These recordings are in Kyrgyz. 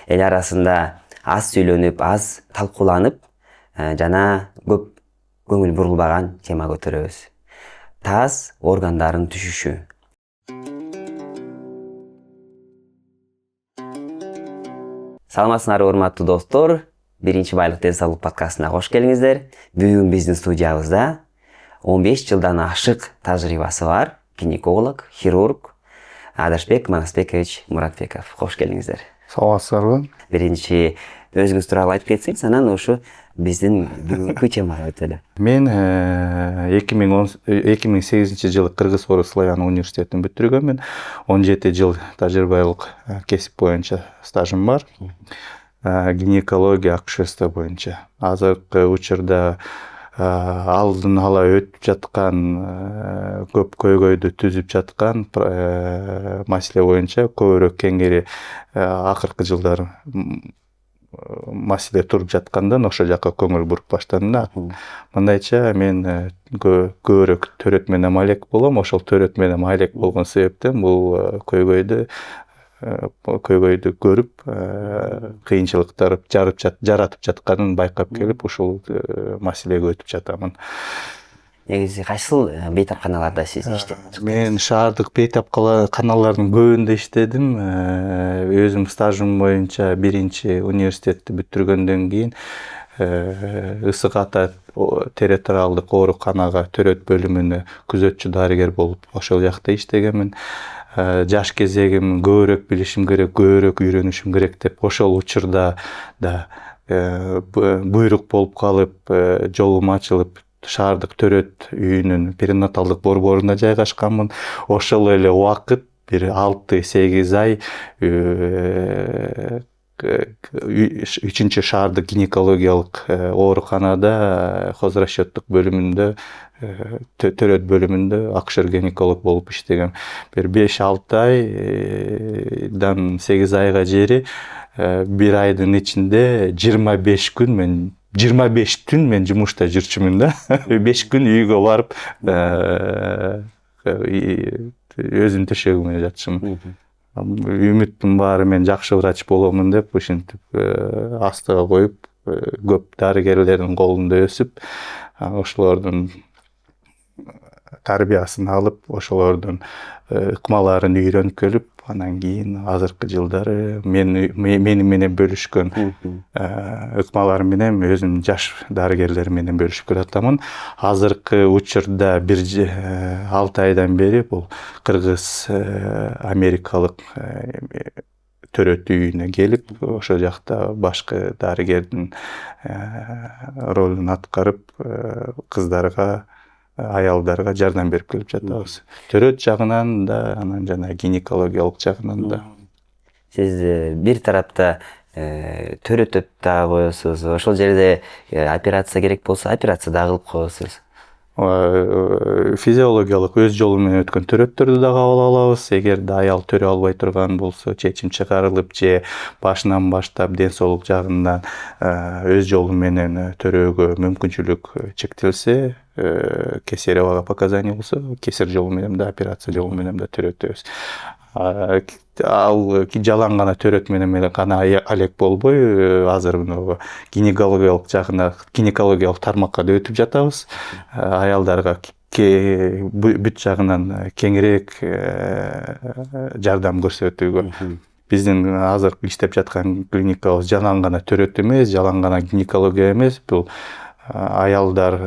эл арасында аз сүйлөнүп, аз талкууланып, жана көп көңүл бурулбаган тема көтөрөбүз. Таз органдарын түшүшү. Саламатсыңарбы урматтуу достор, биринчи байлык ден соолук подкастына кош келиңиздер. Бүгүн биздин студиябызда 15 жылдан ашык тажрыйбасы бар гинеколог, хирург Адашбек Манасбекович Муратбеков. Кош келиңиздер. Саламатсыздарбы? Биринчи өзүңүз тууралуу айтып кетсеңиз, анан ушу биздин бүгүнкү темага өтөлү. Мен 2008 жылы Кыргыз-Орус славян университетин бүтүргөнмүн. 17 жыл тажрыйбалык кесип боюнча стажым бар. Гинекология, акушерство боюнча. Азыркы учурда алдын ала өтүп жаткан, көп көйгөйдү түзүп жаткан маселе боюнча көбүрөөк кеңири акыркы жылдары маселе туруп жаткандан ошол жака көңүл буруп баштадым да. Мындайча мен көбүрөөк төрөт менен маек болом. Ошол төрөт менен маек болгон себептен бул көйгөйдү көрүп, кыйынчылыктар жаратып жатканын байкап келип, ушул маселеге өтүп жатамын. Негизи кайсыл бейтапканаларда сиз иштедиңиз? Мен шаардык бейтапканалардын көбүндө иштедим. Өзүм стажым боюнча биринчи университетти бүтүргөндөн кийин Ысык Ата территориалдык ооруканага төрөт бөлүмүнө күзөтчү дарыгер болуп ошол жакта иштегенмин. Жаш кезегим көбүрөөк билишим керек, көбүрөөк үйрөнүшүм керек деп ошол учурда да буйрук болуп калып, жолум ачылып, шаардык төрөт үйүнүн перинаталдык борборуна жайгашканмын. Ошол эле убакыт бир 6-8 ай 3-чү шаардык гинекологиялык ооруканада хозрасчёттук бөлүмүндө, төрөт бөлүмүндө акушер-гинеколог болуп иштегем. Бир 5-6 айдан 8 айга жери бир айдын ичинде 25 түн мен жумушта жүрчүмүн да. 5 күн үйгө барып өзүм төшөгүмө жатчымын. Үмүттүм баары мен жакшы врач боломун деп ушинтип астыга коюп, көп дарыгерлердин колунда өсүп, ошолордун тарбиясын алып, ошолордун ыкмаларын үйрөнүп келип, анан кийин азыркы жылдары мени менен бөлүшкөн ыкмаларым менен өзүм жаш дарыгерлер менен бөлүшүп келатамын. Азыркы учурда 6 айдан бери бул кыргыз америкалык төрөт үйүнө келип, ошол жакта башкы дарыгердин ролун аткарып, кыздарга, аялдарга жардам берип келип жатабыз. Төрөт жагынан да, анан жана гинекологиялык жагынан да. Сиз бир тарапта төрөтөп да коесуз, ошол жерде операция керек болсо, операция да кылып коесуз. Физиологиялык өз жолу менен өткөн төрөттөрдү да кабыл алабыз. Эгерде аял төрө албай турган болсо, чечим чыгарылып же башынан баштап ден соолук жагынан өз жолу менен төрөөгө мүмкүнчүлүк чектелсе, кесарево показания болсо, кесар жолу менен да, операция жолу менен да төрөтөбүз. Ал жалаң гана төрөт менен гана алек болбой, азыр гинекологиялык жагына, гинекологиялык тармакка да өтүп жатабыз. Аялдарга бүт жагынан кеңирээк жардам көрсөтүүгө. Биздин азыркы иштеп жаткан клиникабыз жалаң гана төрөт эмес, жалаң гана гинекология эмес, бул аялдар,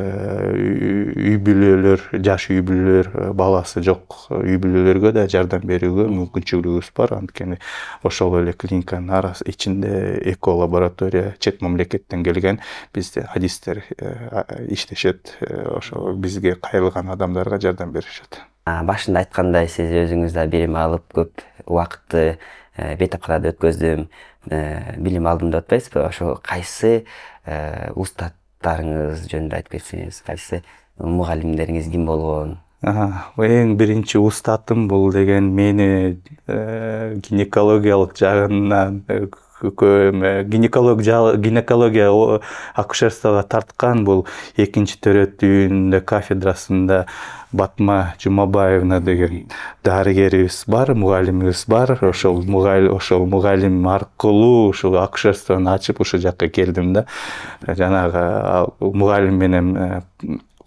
үй бүлөлөр, жаш үй бүлөлөр, баласы жок үй бүлөлөргө да жардам берүүгө мүмкүнчүлүгүбүз бар. Анткени ошол эле клиниканын ичинде эко лаборатория, чет мамлекеттен келген бизде адистер иштешет. Ошо бизге кайрылган адамдарга жардам беришет. Башында айткандай, сиз өзүңүз да билим алып, көп убакытты бейтапканада өткөздүм, билим алдым деп атпайсызбы? Ошо кайсы устаттарыңыз жөнүндө айтып кетсеңиз, кайсы мугалимдериңиз ким болгон? Эң биринчи устатым бул деген мени гинекологиялык жагынан гинекология акушерствоға тарткан бул экинчи төрөт үйүнүндө кафедрасында Батма Жумабаевна деген дарыгерибиз бар, мугалимибиз бар. Ошол мугалим аркылуу ушул акушерствону ачып ушул жакка келдим да. Жанагы мугалим менен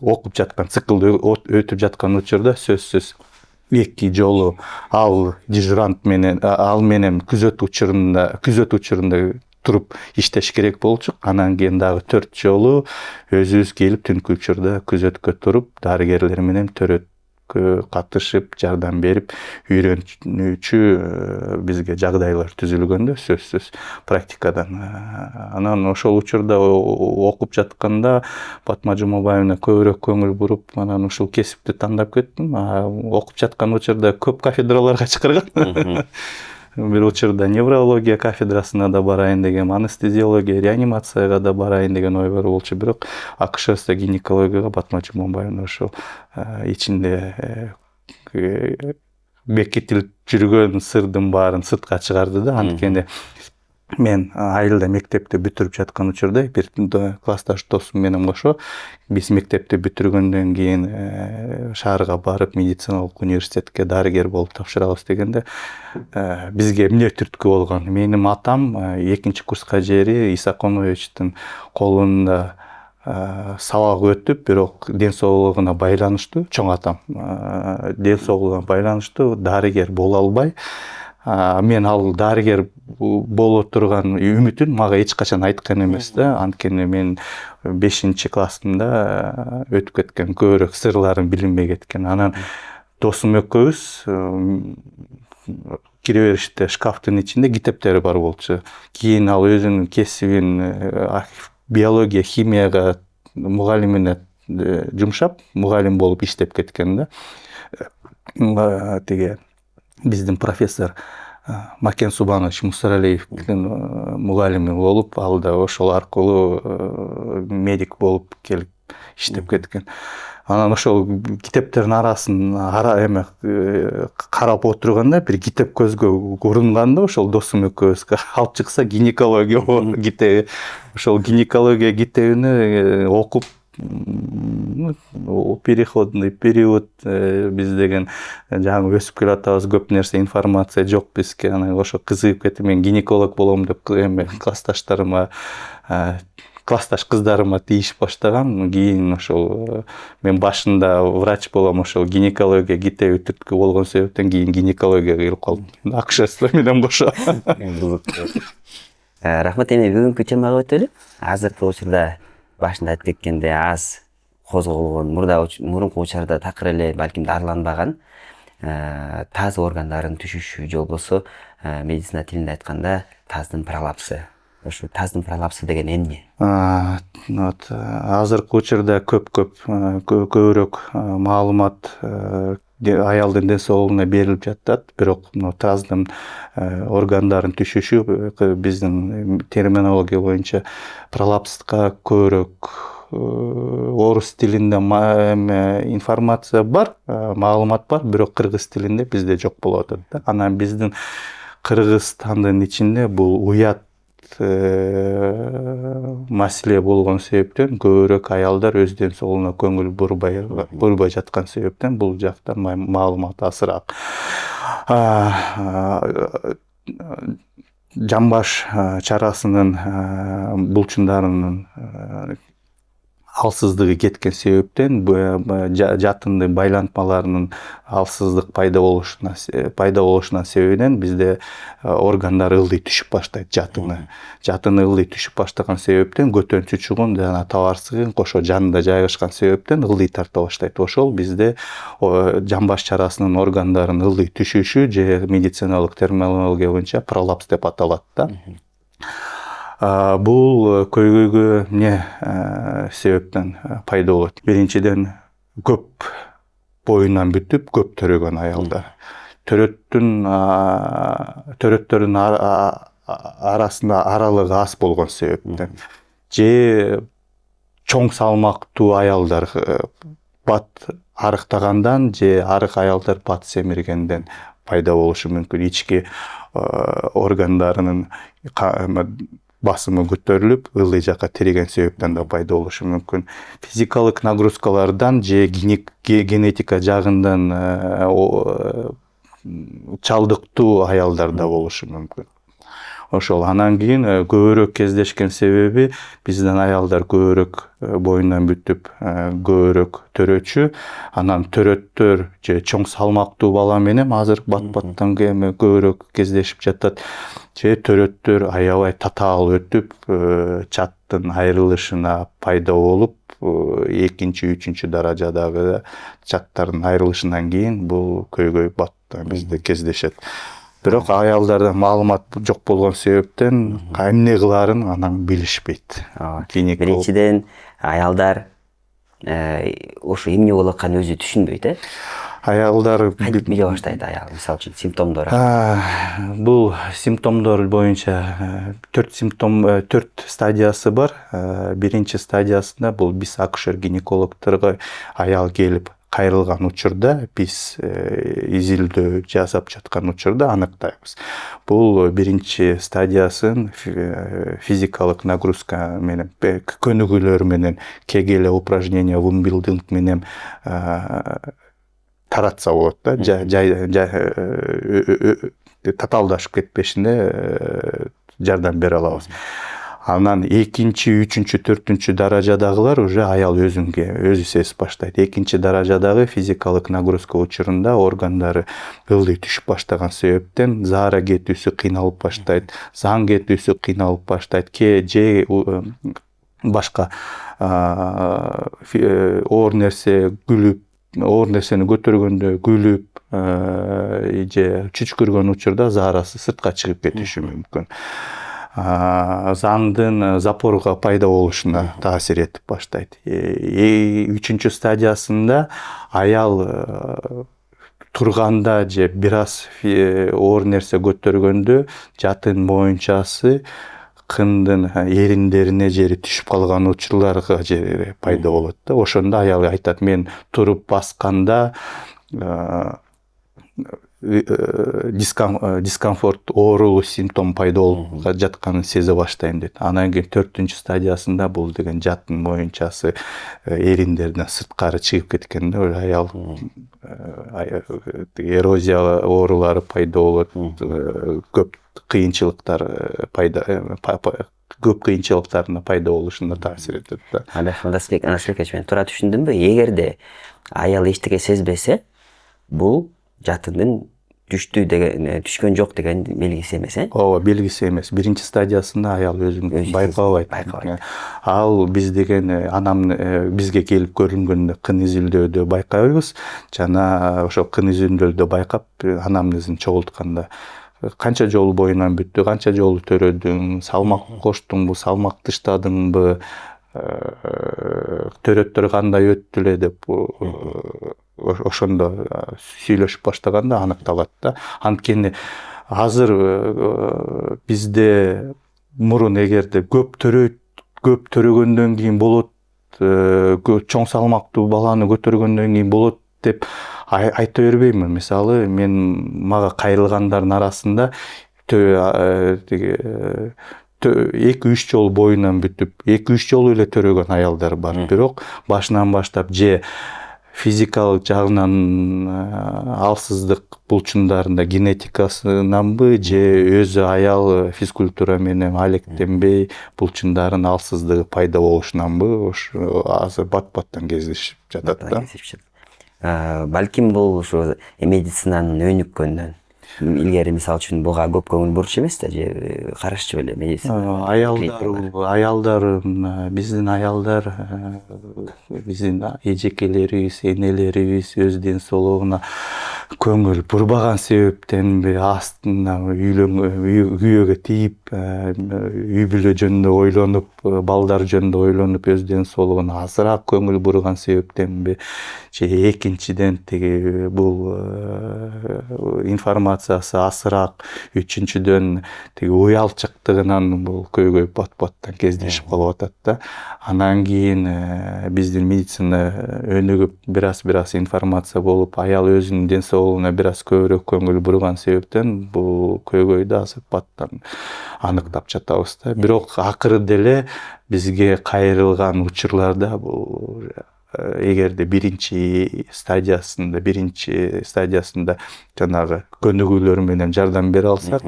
окуп жаткан циклды өтүп жаткан учурда сөзсүз эки жолу ал дежурант менен ал менен күзөт учурунда туруп иштеш керек болчу. Анан кийин дагы 4 жолу өзүбүз келип түнкү учурда күзөткө туруп, дарыгерлер менен төрөткө катышып, жардам берип, үйрөнүүчү бизге жагдайлар түзүлгөн да, сөзсүз практикадан. Анан ошол учурда окуп жатканда Батма Жумабаевна көбүрөөк көңүл буруп, анан ушул кесипти тандап кеттим. Окуп жаткан учурда көп кафедраларга чакырган. Бир учурда неврология кафедрасына да барайын деген, анестезиология, реанимацияга да барайын деген ой бар болчу, бирок акушерство гинекологияга Батма Жумабаевна ошол ичинде бекитилип жүргөн сырдын баарын сыртка чыгарды да. Анткени мен айылда мектепти бүтүрүп жаткан учурда бир классташ досум менен кошо биз мектепти бүтүргөндөн кийин шаарга барып медициналык университетке дарыгер болуп тапшырабыз дегенде бизге эмне түрткү болгон? Менин атам 2-курска жери Исаконовичтин колунда сабак өтүп, бирок ден соолугуна байланыштуу, чоң атам ден соолугуна байланыштуу дарыгер боло албай, мен ал дарыгер боло турган үмүтүн мага эч качан айткан эмес да. Анткени мен 5-классымда өтүп кеткен, көбүрөөк сырларын билинбей кеткен. Анан досум экөөбүз кире бериште шкафтын ичинде китептери бар болчу. Кийин ал өзүнүн кесибин биология, химияга мугалимине жумшап, мугалим болуп иштеп кеткен да. Тиги биздин профессор Макен Субанович Мусаралиевдин мугалими болуп, ал да ошол аркылуу медик болуп келип иштеп кеткен. Анан ошол китептердин арасын карап отурганда бир китеп көзгө көрүнгөндө ошол досум экөөбүзгө алып чыкса гинекология китеби. Ошол гинекология китебини окуп, переходный период биз деген жаңы өсүп келатабыз, көп нерсе информация жок бизге. Анан ошо кызыгып кетип, мен гинеколог болом деп классташ кыздарыма тийишип баштаган. Кийин ошол мен башында врач болом, ошол гинекология китеби түрткү болгон себептен кийин гинекологияга келип калдым. Акушерство менен кошо. Рахмат. Эми бүгүнкү темага өтөлү. Азыркы учурда башында айтып кеткенде аз козголгон, мурунку учурда такыр эле балким дарыланбаган таз органдарын түшүшү, же болбосо медицина тилинде айтканда таздын пролапсы. Ошо таздын пролапсы деген эмне? Азыркы учурда көбүрөөк маалымат аялдын ден соолугуна берилип жатат, бирок таздын органдарын түшүшү биздин терминология боюнча пролапска көбүрөөк орус тилинде информация бар, маалымат бар, бирок кыргыз тилинде бизде жок болуп атат. Анан биздин Кыргызстандын ичинде бул уят маселе болгон себептен көбүрөөк аялдар өз ден соолугуна көңүл бурбай жаткан себептен бул жакта маалымат азыраак. Жамбаш чарасынын булчундарынын алсыздыгы кеткен себептен жатынды байлантмаларынын алсыздык пайда болушунан себебинен бизде органдар ылдый түшүп баштайт, жатыны ылдый түшүп баштаган себептен көтөнчү чугун жана табарсыгын кошо жанында жайгашкан себептен ылдый тарта баштайт. Ошол бизде жамбаш чарасынын органдарын ылдый түшүшү же медициналык терминология боюнча пролапс деп аталат да. Бул көйгөйгө эмне себептен пайда болот? Биринчиден көп боюнан бүтүп, көп төрөгөн аялдар. Төрөттөрдүн арасында аралыгы аз болгон себептен. Же чоң салмактуу аялдар бат арыктагандан же арык аялдар бат семиргенден пайда болушу мүмкүн. Ички органдарынын басымы көтөрүлүп, ылдый жакка тиреген себептен да пайда болушу мүмкүн. Физикалык нагрузкалардан же генетика жагынан чалдыктуу аялдарда болушу мүмкүн. Ошол анан кийин көбүрөөк кездешкен себеби биздин аялдар көбүрөөк боюнан бүтүп, көбүрөөк төрөчү. Анан төрөттөр же чоң салмактуу бала менен азыр бат-баттан көбүрөөк кездешип жатат. Же төрөттөр аябай татаал өтүп, чаттын айрылышына пайда болуп, экинчи, үчүнчү даражадагы чаттардын айрылышынан кийин бул көйгөй бат бизде кездешет. Бирок аялдарда маалымат жок болгон себептен эмне кылаарын анан билишпейт. Биринчиден аялдар ошо эмне болуп атканын өзү түшүнбөйт, Аялдар кантип биле баштайт аял, мисалы үчүн симптомдор. Бул симптомдор боюнча 4 стадиясы бар. Биринчи стадиясында бул биз акушер-гинекологторго аял келип кайрылган учурда, биз изилдөө жасап жаткан учурда аныктайбыз. Бул биринчи стадиясын физикалык нагрузка менен, көнүгүүлөр менен, кегеле упражнение, вумбилдинг менен таратса болот да, татаалдашып кетпешине жардам бере алабыз. Анан экинчи, үчүнчү, төртүнчү даражадагылар уже аял өзү сезип баштайт. Экинчи даражадагы физикалык нагрузка учурунда органдары ылдый түшүп баштаган себептен заара кетүүсү кыйналып баштайт, заң кетүүсү кыйналып баштайт, же башка оор нерсени көтөргөндө күлүп, же чүчкүргөн учурда заарасы сыртка чыгып кетиши мүмкүн. Заңдын запорго пайда болушуна таасир этип баштайт. Үчүнчү стадиясында аял турганда же бир аз оор нерсе көтөргөндө жатын моюнчасы кындын эриндерине жери түшүп калган учурларга жери пайда болот да. Ошондо аял айтат, мен туруп басканда дискомфорт, оорулуу симптом пайда болуп жатканын сезе баштайм дейт. Анан кийин 4-үнчү стадиясында бул деген жатын моюнчасы эриндеринен сырткары чыгып кеткенде аял эрозия оорулары пайда болот, көп кыйынчылыктарына пайда болушуна таасир этет да. Анасбек, мен туура түшүндүмбү? Эгерде аял эчтеке сезбесе, бул жатындын түшкөн жок деген белгиси эмес, Ооба, белгиси эмес. Биринчи стадиясында аял өзүн байкабайт. Ал биз деген бизге келип көрүнгөндө кын изилдөөдө байкайбыз. Жана ошо кын изилдөөдө байкап анамнезин чогултканда канча жолу боюнан бүттү, канча жолу төрөдүң, салмак коштуңбу, салмак тыштадыңбы, төрөттөр кандай өттү эле деп ошондо сүйлөшүп баштаганда аныкталат да. Анткени азыр бизде мурун эгерде көп төрөгөндөн кийин болот, чоң салмактуу баланы көтөргөндөн кийин болот деп айта бербеймин. Мисалы, мага кайрылгандардын арасында 2-3 жолу боюнан бүтүп, 2-3 жолу эле төрөгөн аялдар бар. Бирок башынан баштап же физикалык жагынан алсыздык булчундарында генетикасынанбы, же өзү аял физкультура менен алектенбей булчундардын алсыздыгы пайда болушунанбы, азыр бат-баттан кездешип жатат да. Балким бул ушу медицинанын өнүккөндөн илгери, мисалы үчүн, буга көп көңүл бурчу эмес да, же карашчу беле медицина? Биздин аялдар, биздин эжекелерибиз, энелерибиз өз ден соолугуна көңүл бурбаган себептенби, астына күйөөгө тийип, үй бүлө жөнүндө ойлонуп, балдар жөнүндө ойлонуп, өз ден соолугуна азыраак көңүл бурган себептенби, же экинчиден бул информациясы асыраак, үчүнчүдөн уялчыктыгынан бул көйгөй бат-баттан кездешип калып атат да. Анан кийин биздин медицина өнүгүп, бир аз информация болуп, аял өзүнүн ден соолугуна бир аз көбүрөөк көңүл бурган себептен бул көйгөйдү азыр баттан аныктап жатабыз да. Бирок акыры деле бизге кайрылган учурларда бул эгерде биринчи стадиясында жанагы көнүгүүлөр менен жардам бере алсак,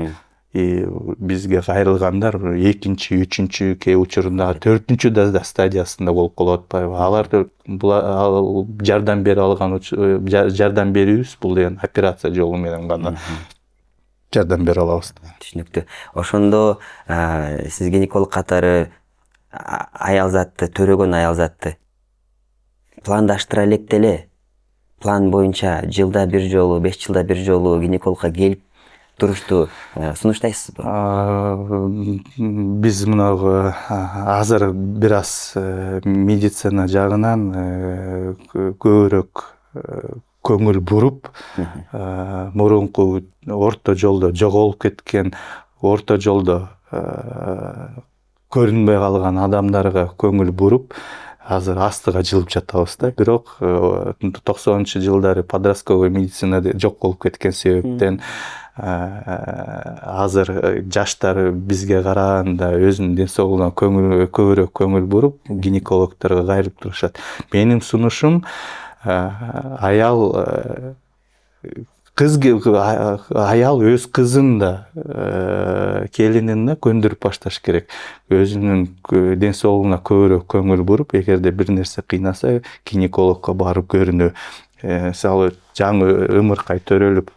бизге кайрылгандар экинчи, үчүнчү, кээ учурунда төртүнчү да стадиясында болуп калып атпайбы? Аларды жардам бере алган жардам берүүбүз бул деген операция жолу менен гана жардам бере алабыз. Түшүнүктүү. Ошондо сиз гинеколог катары аял затты, төрөгөн аял затты пландаштыра элек деле план боюнча жылда бир жолу, 5 жылда бир жолу гинекологко келип турушту сунуштайсызбы? Биз мынагы азыр бир аз медицина жагынан көбүрөөк көңүл буруп, мурунку орто жолдо жоголуп кеткен, орто жолдо көрүнбөй калган адамдарга көңүл буруп, азыр астыга жылып жатабыз да. Бирок 90-жылдары подростковый медицинада жок болуп кеткен себептен азыр жаштар бизге караганда өзүнүн ден соолугуна көбүрөөк көңүл буруп, гинекологдорго кайрылып турушат. Менин сунушум аял өз кызын да келинин да көндүрүп башташ керек. Өзүнүн ден соолугуна көбүрөөк көңүл буруп, эгерде бир нерсе кыйнаса, гинекологко барып көрүнүү. Мисалы жаңы ымыркай төрөлүп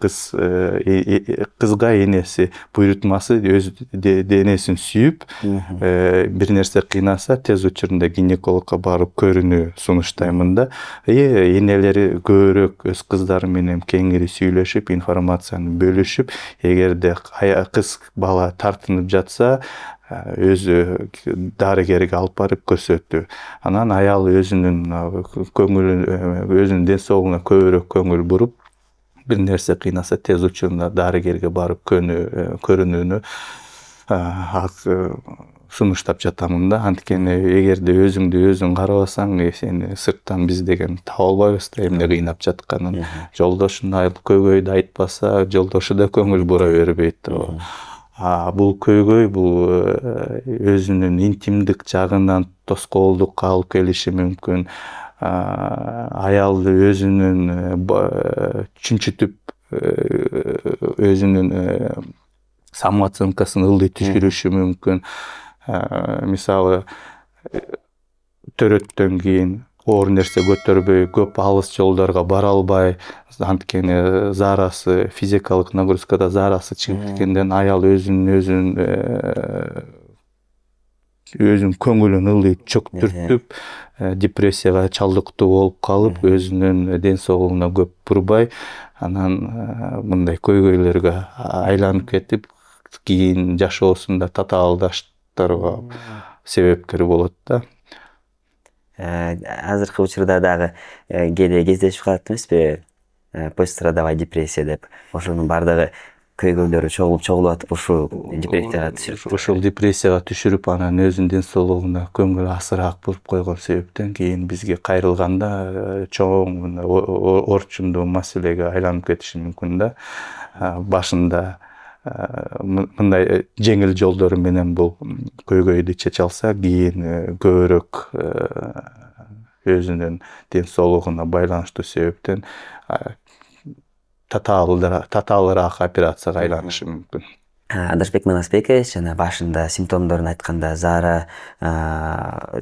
кызга энеси буйрутмасы өз денесин сүйүп, бир нерсе кыйнаса тез учурунда гинекологко барып көрүнүү сунуштаймын да. Энелери көбүрөөк өз кыздары менен кеңири сүйлөшүп, информацияны бөлүшүп, эгерде кыз бала тартынып жатса, өзү дарыгерге алып барып көрсөтүү. Анан аял өзүнүн ден соолугуна көбүрөөк көңүл буруп, бир нерсе кыйнаса тез учурунда дарыгерге барып көрүнүүнү сунуштап жатамын да. Анткени эгерде өзүңдү өзүң карабасаң, сени сырттан биз деген таба албайбыз да эмне кыйнап жатканын. Жолдошуна көйгөйдү айтпаса, жолдошу да көңүл бура бербейт да. Бул көйгөй өзүнүн интимдик жагынан тоскоолдукка алып келиши мүмкүн. Аялды өзүнүн чүнчүтүп, өзүнүн самооценкасын ылдый түшүрүшү мүмкүн. Мисалы, төрөттөн кийин оор нерсе көтөрбөй, көп алыс жолдорго бара албай, анткени заарасы, физикалык нагрузкада заарасы чыгып кеткенден аял өзүнүн көңүлүн ылдый чөктүртүп, депрессияга чалдыктуу болуп калып, өзүнүн ден соолугуна көп бурбай, анан мындай көйгөйлөргө айланып кетип, кийин жашоосунда татаалдаштарга себепкер болот да. Азыркы учурда дагы кээде кездешип калат эмеспи? Постстрадовый депрессия деп. Ошонун бардыгы көйгөйлөрү чогулуп атып, ушул депрессияга түшүрүп. Ушул депрессияга түшүрүп, анан өзүнүн ден соолугуна көңүл асыраак буруп койгон себептен кийин бизге кайрылганда чоң орчундуу маселеге айланып кетиши мүмкүн да. Башында мындай жеңил жолдору менен бул көйгөйдү чече алса, кийин көбүрөөк өзүнүн ден соолугуна байланыштуу себептен татаалыраак операцияга айланышы мүмкүн. Адашбек Манасбекович жана башында симптомдорун айтканда заара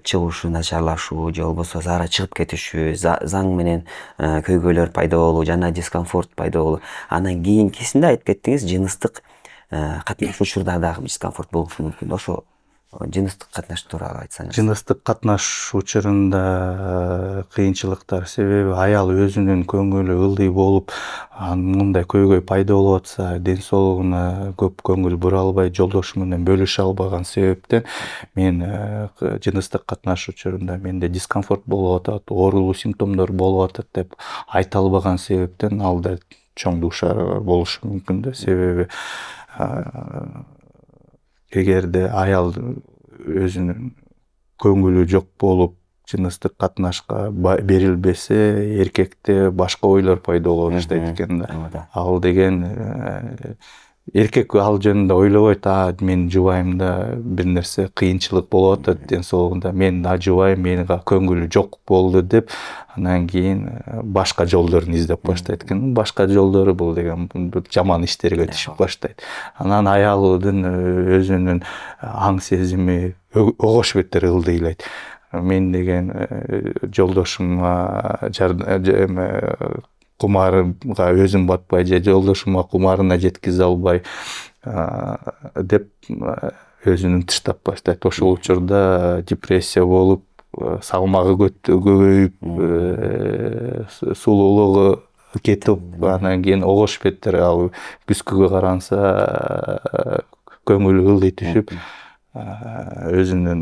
чыгушу, начарлашуу же болбосо заара чыгып кетишүү, заң менен көйгөйлөр пайда болуу жана дискомфорт пайда болуу. Анан кийинкисинде айтып кеттиңиз, жыныстык катнаш учурда дискомфорт болушу мүмкүн. Ошо жыныстык катнаш тууралуу айтсаңыз. Жыныстык катнаш учурунда кыйынчылыктар себеби аял өзүнүн көңүлү ылдый болуп, мындай көйгөй пайда болуп атса, ден соолугуна көп көңүл бура албай, жолдошу менен бөлүшө албаган себептен мен жыныстык катнаш учурунда менде дискомфорт болуп атат, оорулуу симптомдор болуп атат деп айта албаган себептен ал да чоң дуушар болушу мүмкүн да. Себеби эгерде аял өзүнүн көңүлү жок болуп жыныстык катнашка берилбесе эркекте башка ойлор пайда боло баштайт экен да. Ал деген эркек ал жөнүндө ойлобойт, мен жубайым да бир нерсе кыйынчылык болуп атат ден соолугунда, мен жубайым менга көңүлү жок болду деп анан кийин башка жолдорун издеп баштайт экен. Башка жолдору бул деген жаман иштерге түшүп баштайт. Анан аялдын өзүнүн аң сезими огош беттер ылдыйлайт. Мен деген жолдошумга кумарга өзүм батпай же жолдошумга кумарына жеткизе албай деп өзүнүн тыштап баштайт. Ошол учурда депрессия болуп, салмагы көбөйүп, сулуулугу кетип, анан кийин огош беттер ал күзгүгө каранса көңүлү ылдый түшүп, өзүнүн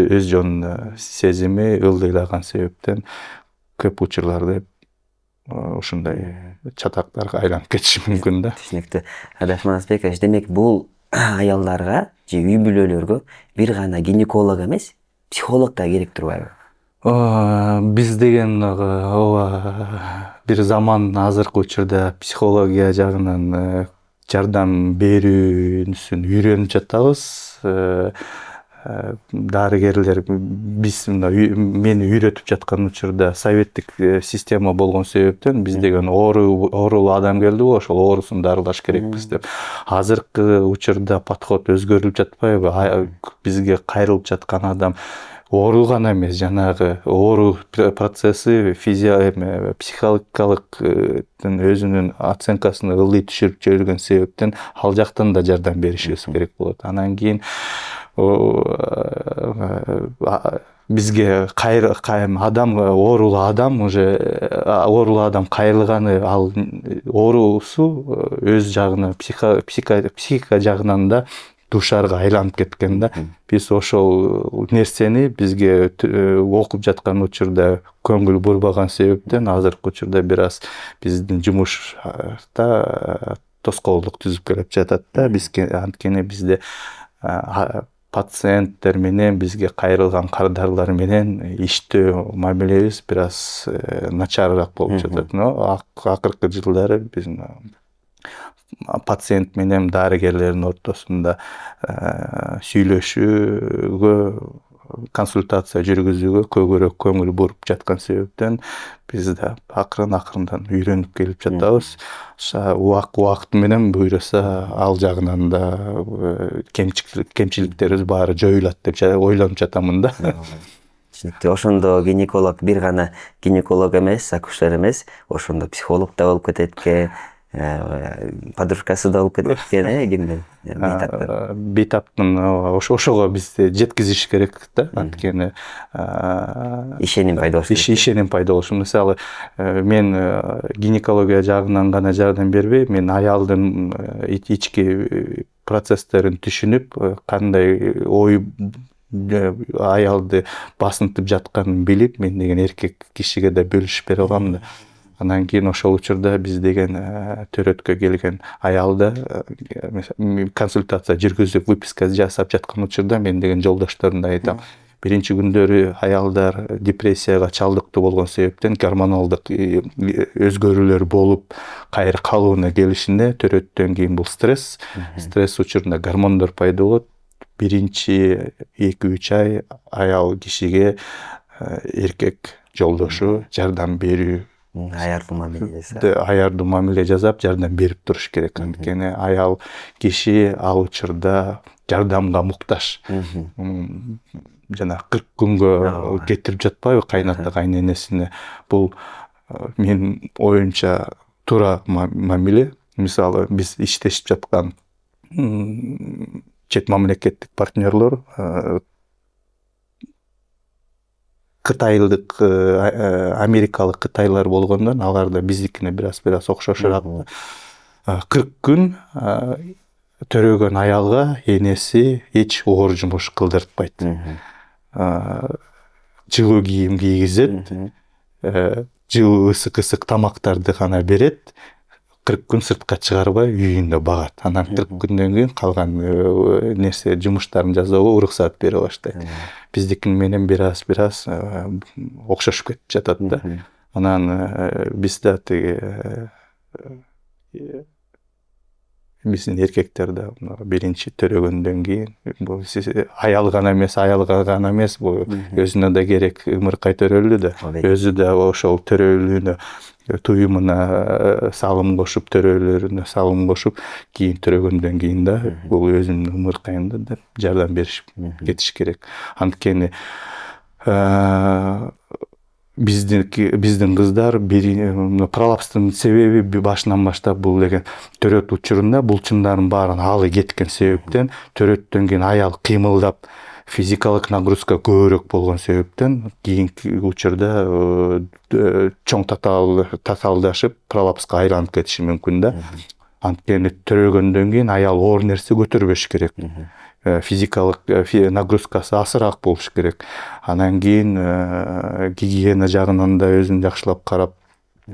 өз жонуна сезими ылдыйлаган себептен көп учурларда ушундай чатактарга айланып кетиши мүмкүн да. Түшүнүктүү. Адаш Манасбек, демек бул аялдарга же үй бүлөлөргө бир гана гинеколог эмес, психолог да керек турбайбы? Биз деген бир заман азыркы учурда психология жагынан жардам берүүсүн үйрөнүп жатабыз. Дарыгерлер биз мени үйрөтүп жаткан учурда советтик система болгон себептен биз деген оорулуу адам келдиби, ошол оорусун дарылаш керекпиз деп. Азыркы учурда подход өзгөрүлүп жатпайбы? Бизге кайрылып жаткан адам оору гана эмес, жанагы оору процесси психологикалык өзүнүн оценкасын ылдый түшүрүп жүргөн себептен ал жактан да жардам беришибиз керек болот. Анан кийин бизге адам оорулуу адам кайрылганы, ал оорусу өз жагына психика жагынан да душарга айланып кеткен да. Биз ошол нерсени бизге окуп жаткан учурда көңүл бурбаган себептен азыркы учурда бир аз биздин жумушта тоскоолдук түзүп келип жатат да. Анткени бизде пациенттер менен бизге кайрылган кардарлар менен иштөө мамилебиз бир аз начарыраак болуп жатат. Акыркы жылдары биз пациент менен дарыгерлердин ортосунда сүйлөшүүгө, консультация жүргүзүүгө көбүрөөк көңүл буруп жаткан себептен биз да акырындан үйрөнүп келип жатабыз. Убакыт менен буйруса ал жагынан да кемчиликтерибиз баары жоюлат деп ойлонуп жатамын да. Түшүнүктүү. Ошондо гинеколог бир гана гинеколог эмес, акушер эмес, ошондо психолог да болуп кетет экен, подружкасы да болуп кетет экен, бейтаптын ошого биз жеткизиш керек да. Анткени ишеним пайда болуш керек. Ишеним пайда болуш. Мисалы, мен гинекология жагынан гана жардам бербей, мен аялдын ички процесстерин түшүнүп, кандай ой аялды басынтып жатканын билип, мен деген эркек кишиге да бөлүшүп бере алам да. Анан кийин ошол учурда биз деген төрөткө келген аялды консультация жүргүзүп, выписка жасап жаткан учурда мен деген жолдошторумда айтам. Биринчи күндөрү аялдар депрессияга чалдыктуу болгон себептен гормоналдык өзгөрүүлөр болуп, кайра калыбына келишинде төрөттөн кийин бул стресс учурунда гормондор пайда болот. Биринчи 2-3 ай аял кишиге эркек жолдошу жардам берүү, аярдуу мамиле жасап жардам берип туруш керек. Анткени аял киши ал учурда жардамга муктаж. Жана 40 күнгө кетирип жатпайбы кайната кайненесине. Бул менин оюмча туура мамиле. Мисалы, биз иштешип жаткан чет мамлекеттик партнерлор кытайлык, америкалык кытайлар болгондон алар да биздикине бир аз окшошураак. 40 күн төрөгөн аялга энеси эч оор жумуш кылдыртпайт. Жылуу кийим кийгизет, жылуу ысык тамактарды гана берет. 40 күн сыртқа чыгарбай үйүндө багат. Анан 40 күндөн кийин калган нерсе жумуштарын жасоого уруксаат бере баштайт. Биздикин менен бир аз окшошуп кетип жатат да. Анан биз да биздин эркектер да биринчи төрөгөндөн кийин бул аялга гана эмес бул өзүнө да керек ымыркай төрөлдү да. Өзү да ошол төрөлүүнө туюмуна салым кошуп, төрөлөрүнө салым кошуп, кийин төрөгөндөн кийин да бул өзүнүн ымыркайында да жардам беришип кетиш керек. Анткени биздин кыздар пролапстын себеби башынан баштап бул деген төрөт учурунда булчундардын баарын алы кеткен себептен, төрөттөн кийин аял кыймылдап физикалык нагрузка көбүрөөк болгон себептен кийинки учурда чоң татаалдашып пролапска айланып кетиши мүмкүн да. Анткени төрөгөндөн кийин аял оор нерсе көтөрбөш керек. Физикалык нагрузкасы асыраак болуш керек. Анан кийин гигиена жагынан да өзүн жакшылап карап,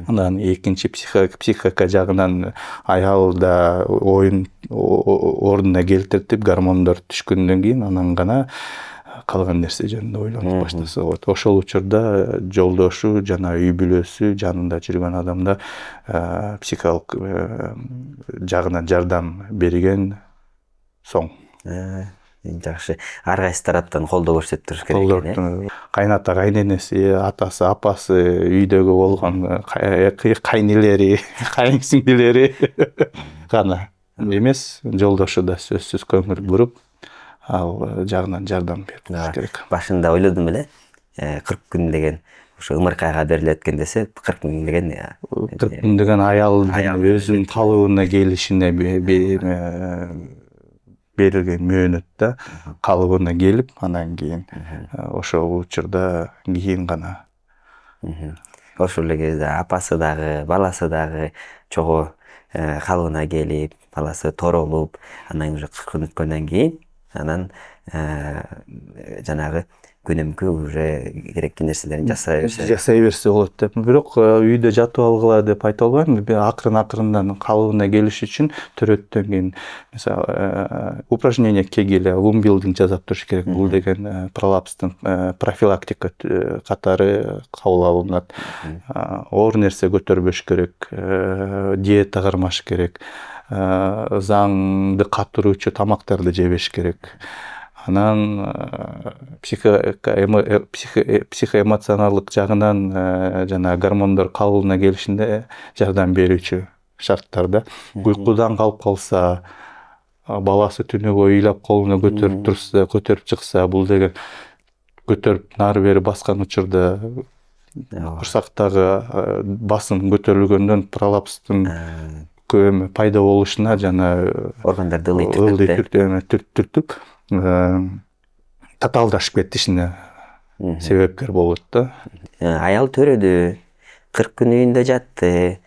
анан экинчи психика жагынан аял да оюн ордуна келтиртип, гормондор түшкөндөн кийин анан гана калган нерсе жөнүндө ойлонуп баштаса болот. Ошол учурда жолдошу жана үй бүлөсү, жанында жүргөн адамда психикалык жагынан жардам берген соң. Жакшы. Ар кайсы тараптан колдоо көрсөтүп туруш керек экен. Кайната, кайненеси, атасы, апасы, үйдөгү болгон кайнелери, кайынсиңдилери гана эмес, жолдошу да сөзсүз көңүл буруп, ал жагынан жардам бериш керек. Башында ойлодум эле, 40 күн деген ошо ымыркайга берилет экен десе, 40 күн деген 40 күн деген аялдын өзүнүн калыбына келишине берилген мөөнөт да, калыбына келип, анан кийин ошол учурда кийин гана. Ошол эле кезде апасы дагы, баласы дагы чогуу калыбына келип, баласы торолуп, анан уже 40 күн өткөндөн кийин анан жанагы күнүмкү уже керектүү нерселерин жасай берсе болот деп. Бирок үйдө жатып алгыла деп айта албайм. Акырын-акырындан калыбына келиш үчүн төрөттөн кийин мисалы упражнение Кегеля, вумбилдинг жасап туруш керек. Бул деген пролапстын профилактика катары кабыл алынат. Оор нерсе көтөрбөш керек, диета кармаш керек, заңды катыруучу тамактарды жебеш керек. Анан психоэмоционалдык жагынан жана гормондор калыбына келишинде жардам берүүчү шарттарда. Уйкудан калып калса, баласы түнү бою ыйлап колуна көтөрүп турса, көтөрүп чыкса, бул деген көтөрүп нары бери баскан учурда курсактагы басым көтөрүлгөндөн пролапстын пайда болушуна жана органдарды түртүп татаалдашып кетишине себепкер болот да. Аял төрөдү, 40 күн үйүндө жатты.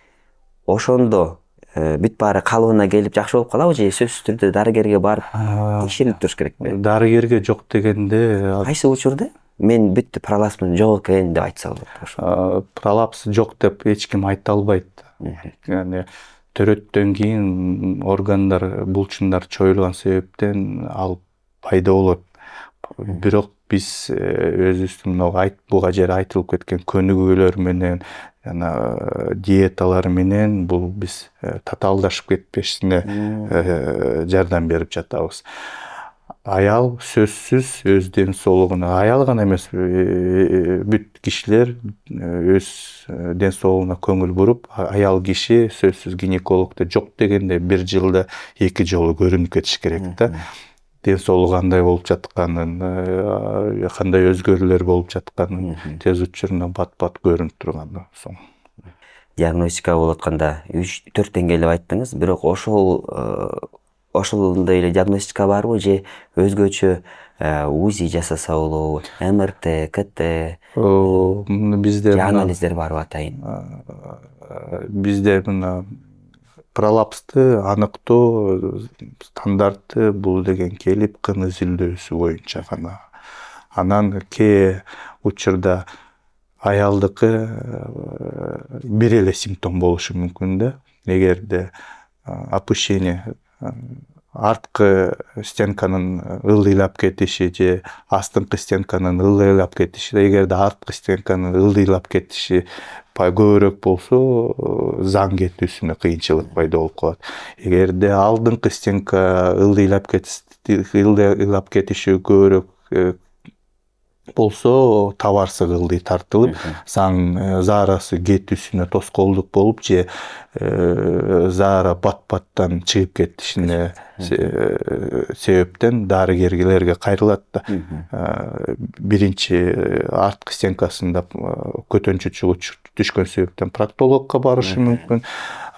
Ошондо бүт баары калыбына келип жакшы болуп калабы же сөзсүз түрдө дарыгерге барып текшерип туруш керекпи? Дарыгерге жок дегенде кайсы учурда мен бүттү пролапсым жок экен деп айтса болот? Пролапс жок деп эч ким айта албайт. Яны төрөттөн кийин органдар, булчундар чоюлган себептен ал пайда болот. Бирок биз өзүбүздүн буга жер айтылып кеткен көнүгүүлөр менен жана диеталар менен бул биз татаалдашып кетпешине жардам берип жатабыз. Аял сөзсүз өз ден соолугуна, аял гана эмес, бүт кишилер өз ден соолугуна көңүл буруп, аял киши сөзсүз гинекологдо жок дегенде 1 жылда 2 жолу көрүнүп кетиш керек да. Ден соолугу кандай болуп жатканын, кандай өзгөрүүлөр болуп жатканын тез учурунда бат-бат көрүнүп турган соң. Диагностика болуп атканда 3-4 деңгээлеп айттыңыз, бирок ошолдой эле диагностика барбы же өзгөчө УЗИ жасаса болобу, МРТ, КТ, бизде анализдер барбы атайын? Бизде пролапсты аныктоо стандарты бул деген келип кын үзүлүүсү боюнча гана. Анан кээ учурда аялдыкы бир эле симптом болушу мүмкүн да. эгерде опущение арткы стенканын ылдыйлап кетиши же астыңкы стенканын ылдыйлап кетиши, эгерде арткы стенканын ылдыйлап кетиши көбүрөөк болсо заң кетүүсүнө кыйынчылык пайда болуп калат. Эгерде алдыңкы стенка ылдыйлап кетиши көбүрөөк болсо табарсыз ылдый тартылып, заң заарасы кетүүсүнө тоскоолдук болуп же заара бат-баттан чыгып кетишине себептен дарыгерлерге кайрылат да. Биринчи арткы стенкасында көтөнчү түшкөн себептен проктологко барышы мүмкүн.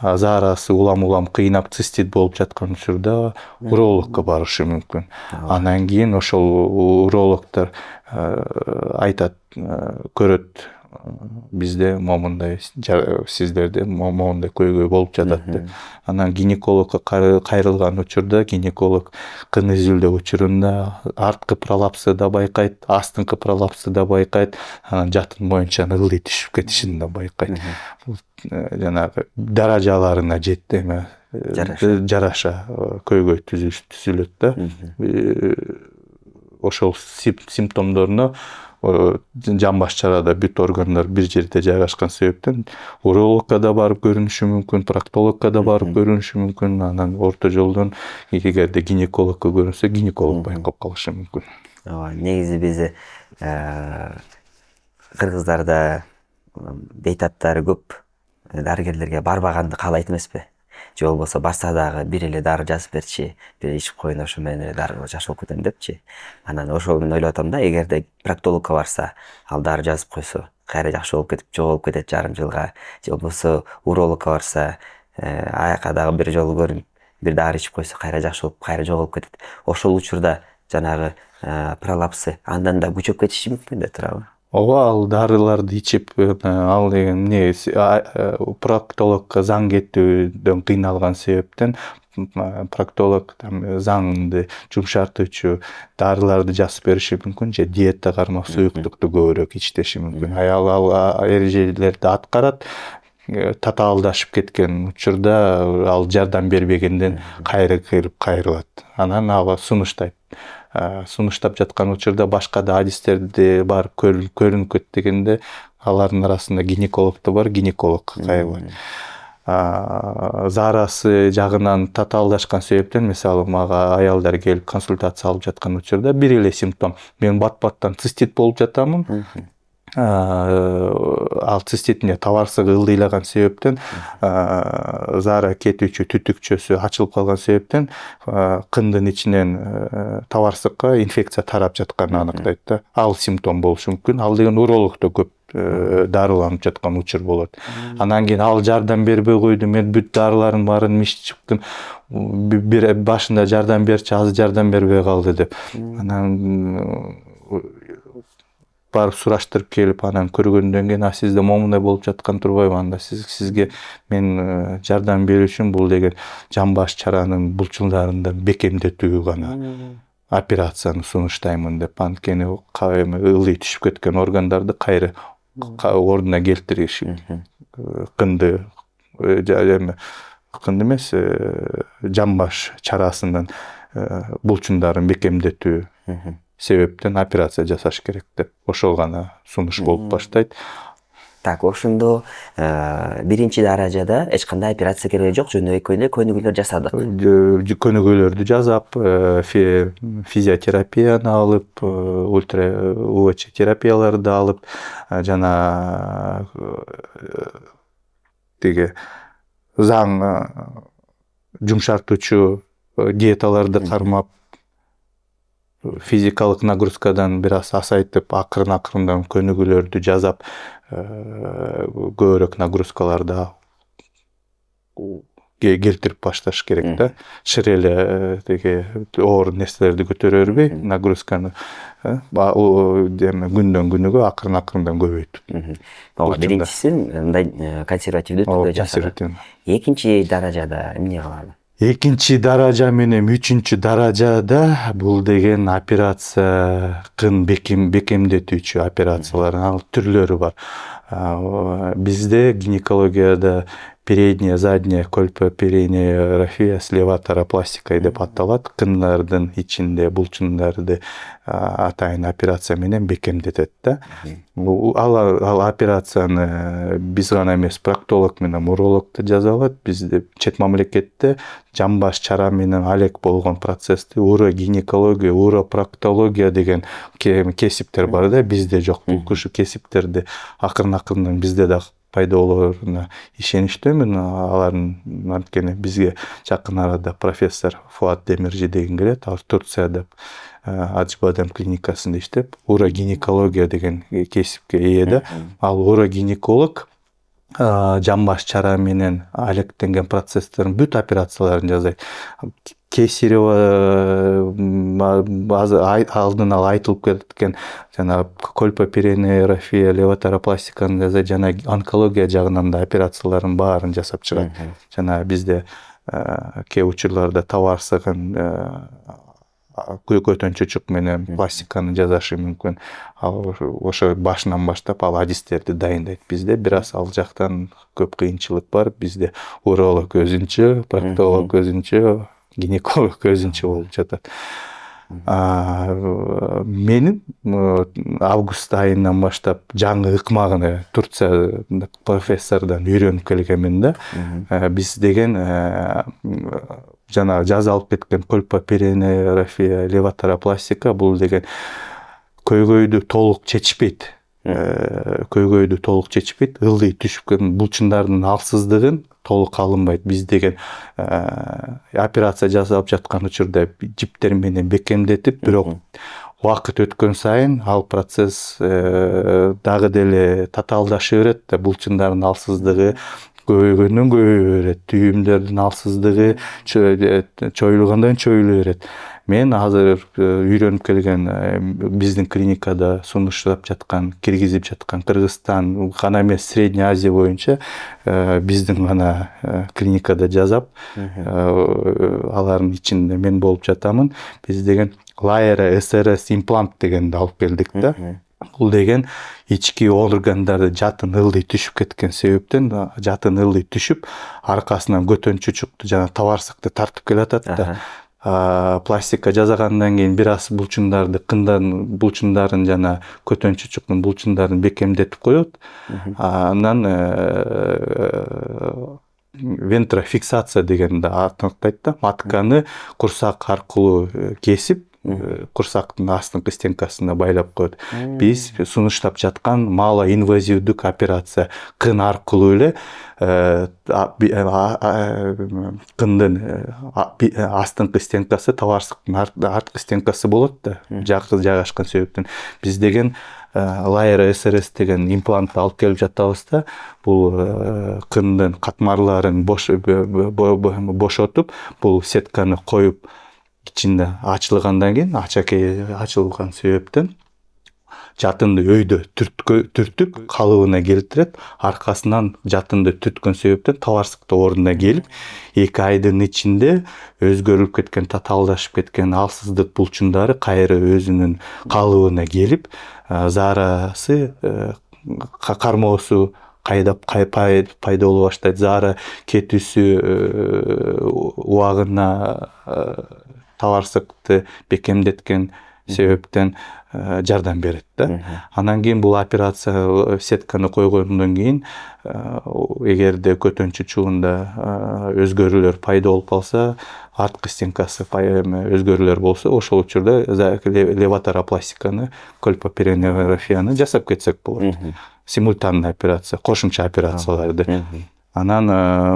Заарасы улам кыйнап цистит болуп жаткан учурда урологко барышы мүмкүн. Анан кийин ошол урологдор айтат, көрөт, бизде момундай, сиздерде момундай көйгөй болуп жатат деп. Анан гинекологко кайрылган учурда гинеколог кын изилдөө учурунда арткы пролапсы да байкайт, астыңкы пролапсы да байкайт, анан жатын моюнчан ылдый түшүп кетишин да байкайт. Жанагы даражаларына жетти жараша көйгөй түзүлөт да. Ошол симптомдоруна жамбаш чарада бүт органдар бир жерде жайгашкан себептен урологко да барып көрүнүшү мүмкүн, проктологко да барып көрүнүшү мүмкүн. Анан орто жолдон эгерде гинекологко көрүнсө, гинеколог байкап калышы мүмкүн. Негизи биз кыргыздарда бейтаптары көп дарыгерлерге барбаганды каалайт эмеспи? Же болбосо барса дагы бир эле дары жазып берчи, бир ичип коеюн, ошо менен эле дары жакшы болуп кетем депчи. Анан ошол менен ойлоп атам да, эгерде проктологко барса, ал дары жазып койсо, кайра жакшы болуп кетип, жоголуп кетет жарым жылга. Же болбосо урологко барса, аяка дагы бир жолу көрүнүп, бир дары ичип койсо, кайра жакшы болуп, кайра жоголуп кетет. Ошол учурда жанагы пролапсы андан да күчөп кетиши мүмкүн да турабы? Ооба, ал дарыларды ичип, ал деген проктологко заң кетүүдөн кыйналган себептен проктолог заңды жумшартуучу дарыларды жазып бериши мүмкүн же диета кармап суюктукту көбүрөөк ичтеши мүмкүн. Ал эрежелерди аткарат. Татаалдашып кеткен учурда ал жардам бербегенден кайрылат. Анан ага сунуштайт. Сунуштап жаткан учурда башка да адистерди бар көрүнүп кеткенде алардын арасында гинеколог да бар, гинекологко кайрылат. Заарасы жагынан татаалдашкан себептен, мисалы, мага аялдар келип консультация алып жаткан учурда бир эле симптом. Мен бат-баттан цистит болуп жатамын. Ал циститине табарсыз ылдыйлаган себептен, заара кетүүчү түтүкчөсү ачылып калган себептен кындын ичинен табарсыкка инфекция тарап жатканын аныктайт да. Ал симптом болушу мүмкүн. Ал деген урологдо көп дарыланып жаткан учур болот. Анан кийин ал жардам бербей койду, мен бүт дарылардын баарын ичип чыктым. Бир башында жардам берчи, азыр жардам бербей калды деп. Анан барып сураштырып келип, анан көргөндөн кийин, сизде момундай болуп жаткан турбайбы? Анда сизге мен жардам берүү үчүн бул деген жамбаш чаранын булчуңдарында бекемдетүү гана операцияны сунуштаймын деп, анткени ылдый түшүп кеткен органдарды кайра ордуна келтириш, кынды эмес, жамбаш чарасынын булчуңдарын бекемдетүү себептен операция жасаш керек деп, ошол гана сунуш болуп баштайт. Так, ошондо биринчи даражада эч кандай операция кереги жок, жөнөкөй эле көнүгүүлөр жасадык. Көнүгүүлөрдү жасап, физиотерапияны алып, ультра УВЧ терапияларды алып, жана тиги заң жумшартуучу диеталарды кармап, физикалык нагрузкадан бир аз асайтып, акырын-акырындан көнүгүүлөрдү жасап, көбүрөөк нагрузкаларды келтирип башташ керек да. Шыр эле тиги оор нерселерди көтөрө бербей, нагрузканы күндөн күнүгө акырын-акырындан көбөйтүп. Биринчиси мындай консервативдүү түрдө жасап. Экинчи даражада эмне кылалы? Экинчи даража менен үчүнчү даражада бул деген операция, кын бекемдетүүчү операциялар, ал түрлөрү бар. Бизде гинекологияда передняя, задняя кольпоперинеография с леваторопластикой деп аталат. Кындардын ичинде булчундарды атайын операция менен бекемдетет да. Ал операцияны биз гана эмес, проктолог менен уролог да жасалат. Бизде чет мамлекетте жамбаш чара менен алек болгон процессти урогинекология, уропроктология деген кесиптер бар да, бизде жок. Ушу кесиптерди акырын бизде да пайда болооруна ишеничтөмүн. Алардын анткени бизге жакын арада профессор Фуат Демиржи деген келет. Ал Турцияда Ачбадем клиникасында иштеп, урогинекология деген кесипке ээ да. Ал урогинеколог жамбаш чара менен алектенген процесстердин бүт операцияларын жасайт. Кесарево алдын ала айтылып кеткен жана кольпоперинеография, леваторопластиканы жасайт, жана онкология жагынан да операциялардын баарын жасап чыгат. Жана бизде кээ учурларда табарсыгын көтөнчү чук менен пластиканы жасашы мүмкүн. Ал ошо башынан баштап ал адистерди дайындайт. Бизде бир аз ал жактан көп кыйынчылык бар. Бизде уролог өзүнчө, проктолог өзүнчө, гинеколог өзүнчө болуп жатат. Менин август айынан баштап жаңы ыкмагыны Турция профессордон үйрөнүп келгенмин да. Биз деген жана жазалып кеткен кольпоперинеография, леваторопластика бул деген көйгөйдү толук чечпейт. Ылдый түшкөн булчундардын алсыздыгын толук алынбайт. Биз деген операция жасалып жаткан учурда жиптер менен бекемдетип, бирок убакыт өткөн сайын ал процесс дагы деле татаалдаша берет да, булчундардын алсыздыгы көбөйгөндөн көбөйө берет, түйүмдөрдүн алсыздыгы чоюлгондон чоюла берет. Мен азыр үйрөнүп келген биздин клиникада сунуштап жаткан, киргизип жаткан Кыргызстан гана эмес, Средний Азия боюнча биздин гана клиникада жасап, алардын ичинде мен болуп жатамын. Биз деген Lyra SRS имплант дегенди алып келдик да. Бул деген ички органдарды жатын ылдый түшүп кеткен себептен, жатын ылдый түшүп, аркасынан көтөнчү чукту жана табарсыкты тартып келатат да. Пластика жасагандан кийин бир аз булчундарын жана көтөнчү чуктун булчундарын бекемдетип коет. Андан вентрофиксация дегенди аныктайт да. Матканы курсак аркылуу кесип, курсактын астыңкы стенкасына байлап коет. Биз сунуштап жаткан малоинвазивдик операция кын аркылуу эле кындын астыңкы стенкасы, табарсыктын арткы стенкасы болот да, жайгашкан себептен. Биз деген Lyra SRS деген имплантты алып келип жатабыз да. Бул кындын катмарларын бошотуп, бул сетканы коюп, ичинде ачылгандан кийин, ачакей ачылган себептен жатынды өйдө түртүк калыбына келтирет. Аркасынан жатынды түрткөн себептен табарсыкты ордуна келип, 2 айдын ичинде өзгөрүлүп кеткен, татаалдашып кеткен алсыздык булчундары кайра өзүнүн калыбына келип, заарасы, кармоосу пайда боло баштайт. Заара кетүүсү убагына табарсыкты бекемдеткен себептен жардам берет да. Анан кийин бул операция сетканы койгондон кийин, эгерде көтөнчү чугунда өзгөрүүлөр пайда болуп калса, арткы стенкасы өзгөрүүлөр болсо, ошол учурда леваторопластиканы, кольпоперинеографияны жасап кетсек болот. Симультанный операция, кошумча операцияларды. Анан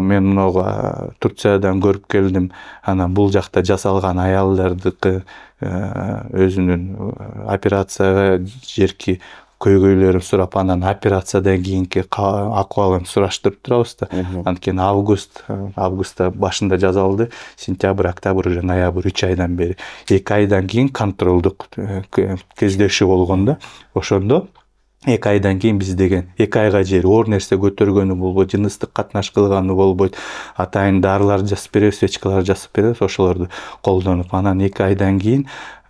мен мынага Турциядан көрүп келдим. Анан бул жакта жасалган аялдардыкы өзүнүн операцияга жерки көйгөйлөрүн сурап, анан операциядан кийинки акыбалын сураштырып турабыз да. Анткени августта башында жасалды, сентябрь, октябрь, уже ноябрь 3 айдан бери. 2 айдан кийин контролдук кездешүү болгон да. Ошондо 2 айдан кийин биз деген 2 айга жери оор нерсе көтөргөнү болбойт, жыныстык катнаш кылганы болбойт, атайын дарылар жасап беребиз, свечкалар жасап беребиз, ошолорду колдонуп, анан 2 айдан кийин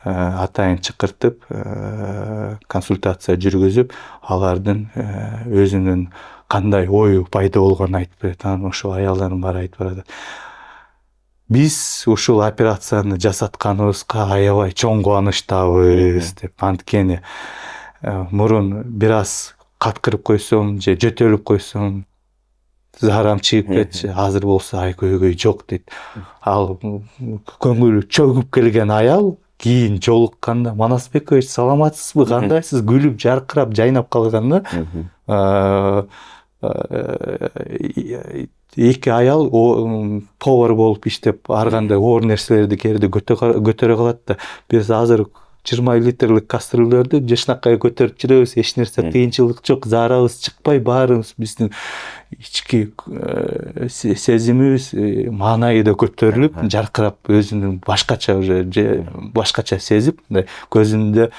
атайын чакыртып консультация жүргүзүп алардын өзүнүн кандай ою пайда болгонун айтып берет. Анан ошол аялдардын баары айтып барат. Биз ушул операцияны жасатканыбызга аябай чоң кубанычтабыз деп. Анткени мурун бир аз каткырып койсом же жөтөлүп койсом заарам чыгып кетчү. Азыр болсо ай көйгөй жок дейт. Ал көңүлү чөгүп келген аял кийин жолукканда Манасбекович саламатсызбы, кандайсыз, күлүп жаркырап жайнап калганда эки аял повар болуп иштеп ар кандай оор нерселерди кээде көтөрө калат да. Биз азыр 20 литрлик кастрюльдөрдү жашнакай көтөрүп жүрөбүз, эч нерсе кыйынчылык жок, заарабыз чыкпай, баарыбыз биздин ички сезимибиз маанайы да көтөрүлүп, жаркырап, өзүнүн башкача уже башкача сезип, мындай көзүндө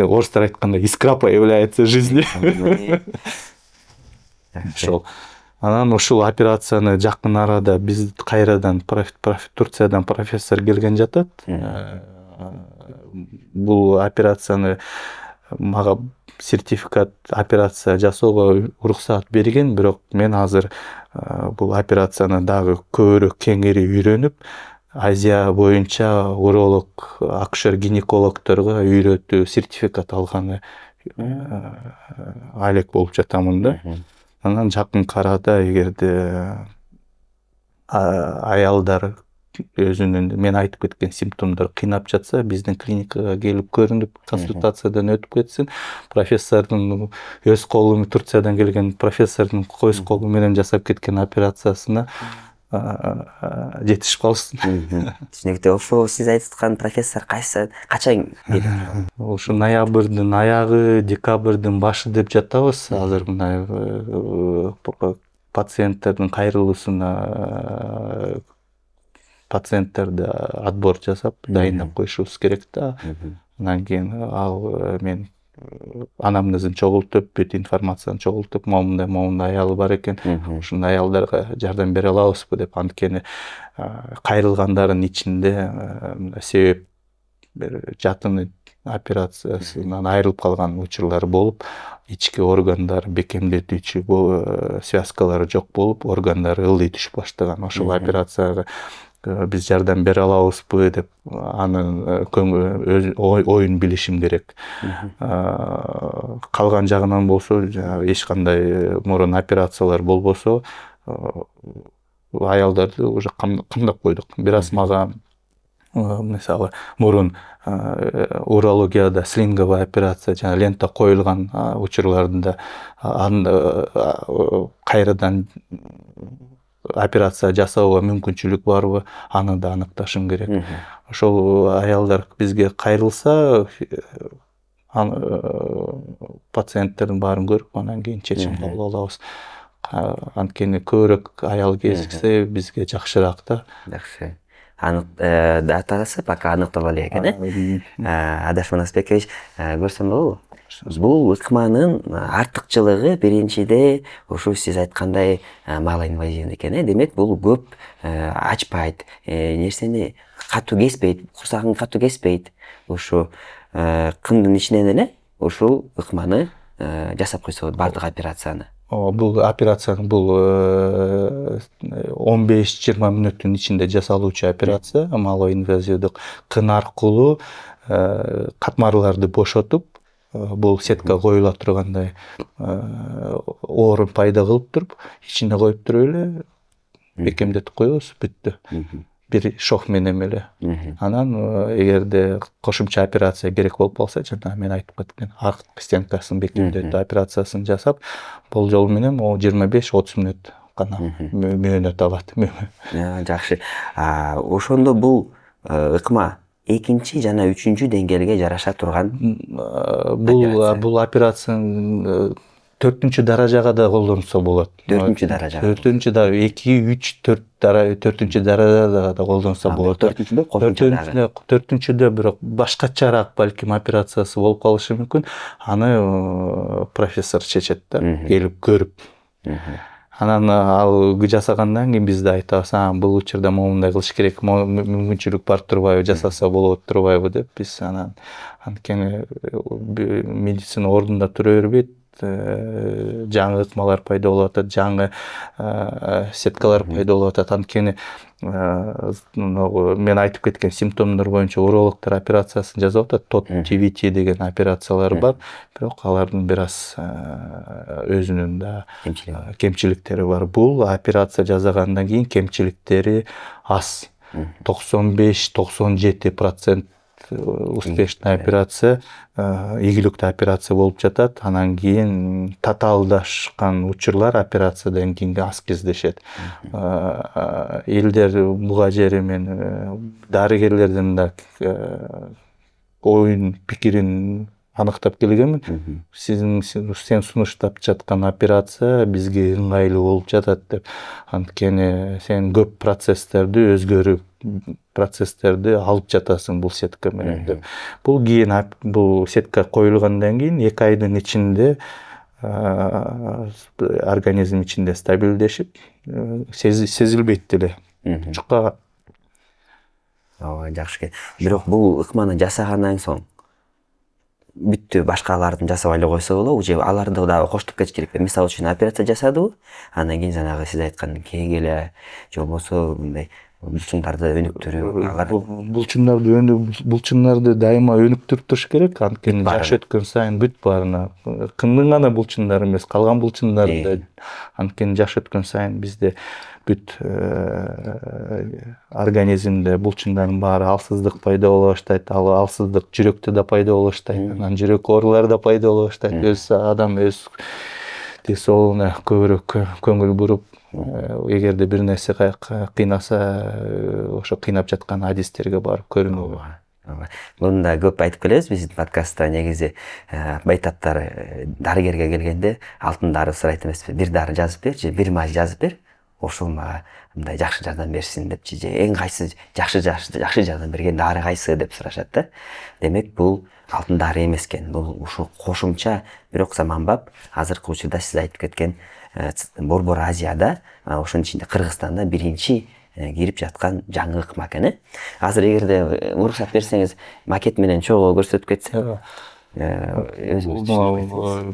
орустар айткандай искра появляется в жизни. Ошол. Анан ушул операцияны жакын арада биз кайрадан Турциядан профессор келген жатат. Бул операцияны мага сертификат операция жасоого уруксаат берген, бирок мен азыр бул операцияны дагы көбүрөөк кеңири үйрөнүп, Азия боюнча уролог, акушер-гинекологдорго үйрөтүү сертификат алганы алек болуп жатамын да. Анан жакынкы арада эгерде аялдар өзүнүн мен айтып кеткен симптомдор кыйнап жатса, биздин клиникага келип көрүнүп, консультациядан өтүп кетсин. Профессордун өз колу, Турциядан келген профессордун өз колу менен жасап кеткен операциясына жетишип калсын. Түшүнүктүү. Ошо сиз айткан профессор качан келет? Ушу ноябрдын аягы, декабрдын башы деп жатабыз. Азыр мына пациенттердин кайрылуусуна пациенттерди отбор жасап дайындап коюшубуз керек да. Андан кийин ал мен анамнезин чогултуп, бүт информацияны чогултуп, момундай аялы бар экен, ушундай аялдарга жардам бере алабызбы деп. Анткени кайрылгандардын ичинде себеп бир жатын операциясынан айрылып калган учурлар болуп, ички органдар бекемдетүүчү связкалары жок болуп, органдары ылдый түшүп баштаган. Ошол операцияга биз жардам бере алабызбы деп анын оюн билишим керек. Калган жагынан болсо, эч кандай мурун операциялар болбосо, аялдарды уже камдап койдук. Бир аз мага мисалы мурун урологияда слинговая операция, жана лента коюлган учурларында кайрадан операция жасоого мүмкүнчүлүк барбы, аны да аныкташым керек. Ошол аялдар бизге кайрылса, пациенттердин баарын көрүп, анан кийин чечим кабыл алабыз. Анткени көбүрөөк аял кезиксе бизге жакшыраак да. Жакшы. Датасы пока аныктала элек экен. Адаш Манасбекович, көрсөм болобу? Бул ыкманын артыкчылыгы биринчиде ушу сиз айткандай малоинвазивный экен. Демек бул көп ачпайт, нерсени катуу кеспейт, курсагын катуу кеспейт. Ушу кындын ичинен эле ушул ыкманы жасап койсо бардык операцияны. Бул операцияны 15-20 мүнөттүн ичинде жасалуучу операция, малоинвазивдык кын аркылуу катмарларды бошотуп, бул сетка коюла тургандай орун пайда кылып туруп, ичине коюп туруп эле бекемдетип коебуз, бүттү. Бир шов менен эле. Анан эгерде кошумча операция керек болуп калса, жана мен айтып кеткен арткы стенкасын бекемдетүү операциясын жасап, болжол менен 25-30 мүнөт гана мөөнөт алат. Жакшы. Ошондо бул ыкма экинчи жана үчүнчү деңгээлге жараша турган. Бул операциянын 4-чү даражага да колдонсо болот. 4-чү даражага. 4-чү да 2, 3, 4-чү даражада да колдонсо болот. 4-чүдө кошумча дагы. 4-чүдө бирок башкачараак балким операциясы болуп калышы мүмкүн. Аны профессор чечет да, келип көрүп. Анан ал жасагандан кийин биз да айтабыз, бул учурда моундай кылыш керек, мүмкүнчүлүк бар турбайбы, жасаса болот турбайбы деп биз анан анткени медицина ордунда тура бербейт. Жаңы ыкмалар пайда болуп атат, жаңы сеткалар пайда болуп атат. Анткени мен айтып кеткен симптомдор боюнча урологдор операциясын жасап атат. ТОТ, ТВТ деген операциялар бар, бирок алардын бир аз өзүнүн да кемчиликтери бар. Бул операция жасагандан кийин кемчиликтери аз. 95-97% успешный операция, ийгиликтүү операция болуп жатат. Анан кийин татаалдашкан учурлар операциядан кийинки аз кездешет. Элдер буга жери мен дарыгерлердин да оюн пикирин аныктап келгенмин. Сен сунуштап жаткан операция бизге ыңгайлуу болуп жатат деп. Анткени сен көп өзгөрүп процесстерди алып жатасың бул сетка менен деп. Бул кийин бул сетка коюлгандан кийин 2 айдын ичинде организм ичинде стабилдешип, сезилбейт деле. Жукка жакшы. Бирок бул ыкманы жасагандан соң бүттү, башкалардын жасабай эле койсо болобу же аларды дагы коштоп кетиш керекпи? Мисалы үчүн операция жасадыбы, андан кийин жанагы сиз айткан кегеле же болбосо мындай булчуңдарды өнүктүрүү, алар булчуңдарды дайыма өнүктүрүп туруш керек. Анткени жаш өткөн сайын бүт баарына, кындын гана булчуңдары эмес, калган булчуңдарды да, анткени жаш өткөн сайын бизде бүт организмде булчуңдардын баары алсыздык пайда боло баштайт. Ал алсыздык жүрөктө да пайда боло баштайт. Анан жүрөк оорулары да пайда боло баштайт. Адам өз денсаулыгына көбүрөөк көңүл буруп, эгерде бир нерсе кыйнаса, ошо кыйнап жаткан адистерге барып көрүнүү. Муну да көп айтып келебиз биздин подкастта. Негизи байтаптар дарыгерге келгенде алтын дары сурайт эмеспи? Бир дары жазып бер же бир мазь жазып бер, ошол мага мындай жакшы жардам берсин депчи, же эң кайсы жакшы жардам берген дары кайсы деп сурашат да. Демек бул алтын дары эмес экен, бул ушул кошумча, бирок заманбап азыркы учурда сиз айтып кеткен Борбор Азияда, ошонун ичинде Кыргызстанда биринчи кирип жаткан жаңы ыкма экен. Азыр эгерде уруксат берсеңиз, макет менен чогуу көрсөтүп кетсек.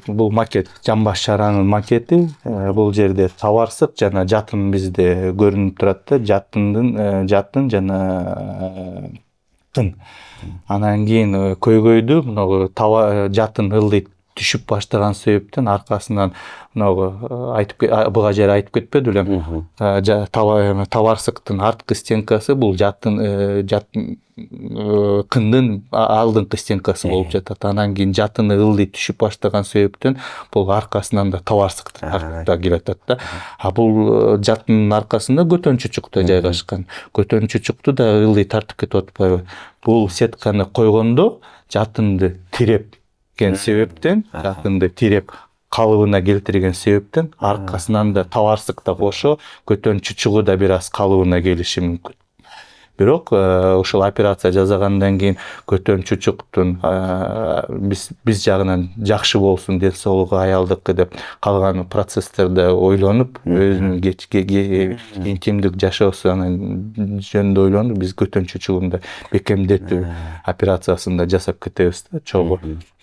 Бул макет жамбаш шаранын макети. Бул жерде табарсык жана жатын бизде көрүнүп турат да, жатын жана тын. Анан кийин көйгөйдү жатын ылдый түшүп баштаган себептен аркасынан буга жери айтып кетпеди элем. Табарсыктын арткы стенкасы бул кындын алдыңкы стенкасы болуп жатат. Анан кийин жатыны ылдый түшүп баштаган себептен бул аркасынан да табарсыктын артта келатат да. Бул жатынын аркасында көтөн чучукта жайгашкан. Көтөн чучукту да ылдый тартып кетип атпайбы? Бул сетканы койгондо жатынды тиреп себептен, жатынды тиреп калыбына келтирген себептен аркасынан да табарсыкта кошо көтөн чучугу да бир аз калыбына келиши мүмкүн. Бирок ушул операция жасагандан кийин көтөн чучуктун биз жагынан жакшы болсун, денсаулыгу аялдыкы деп калган процесстерди ойлонуп, өзүнүн интимдик жашоосу жөнүндө ойлонуп, биз көтөн чучугунда бекемдетүү операциясын да жасап кетебиз да, чогуу.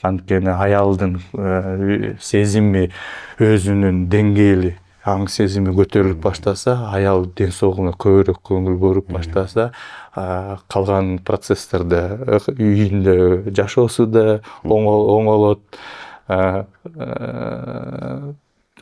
Анткени аялдын сезими, өзүнүн деңгээли, аң сезими көтөрүлүп баштаса, аял денсаулыгына көбүрөөк көңүл буруп баштаса, калган процесстерде үйүндө жашоосу да оңолот,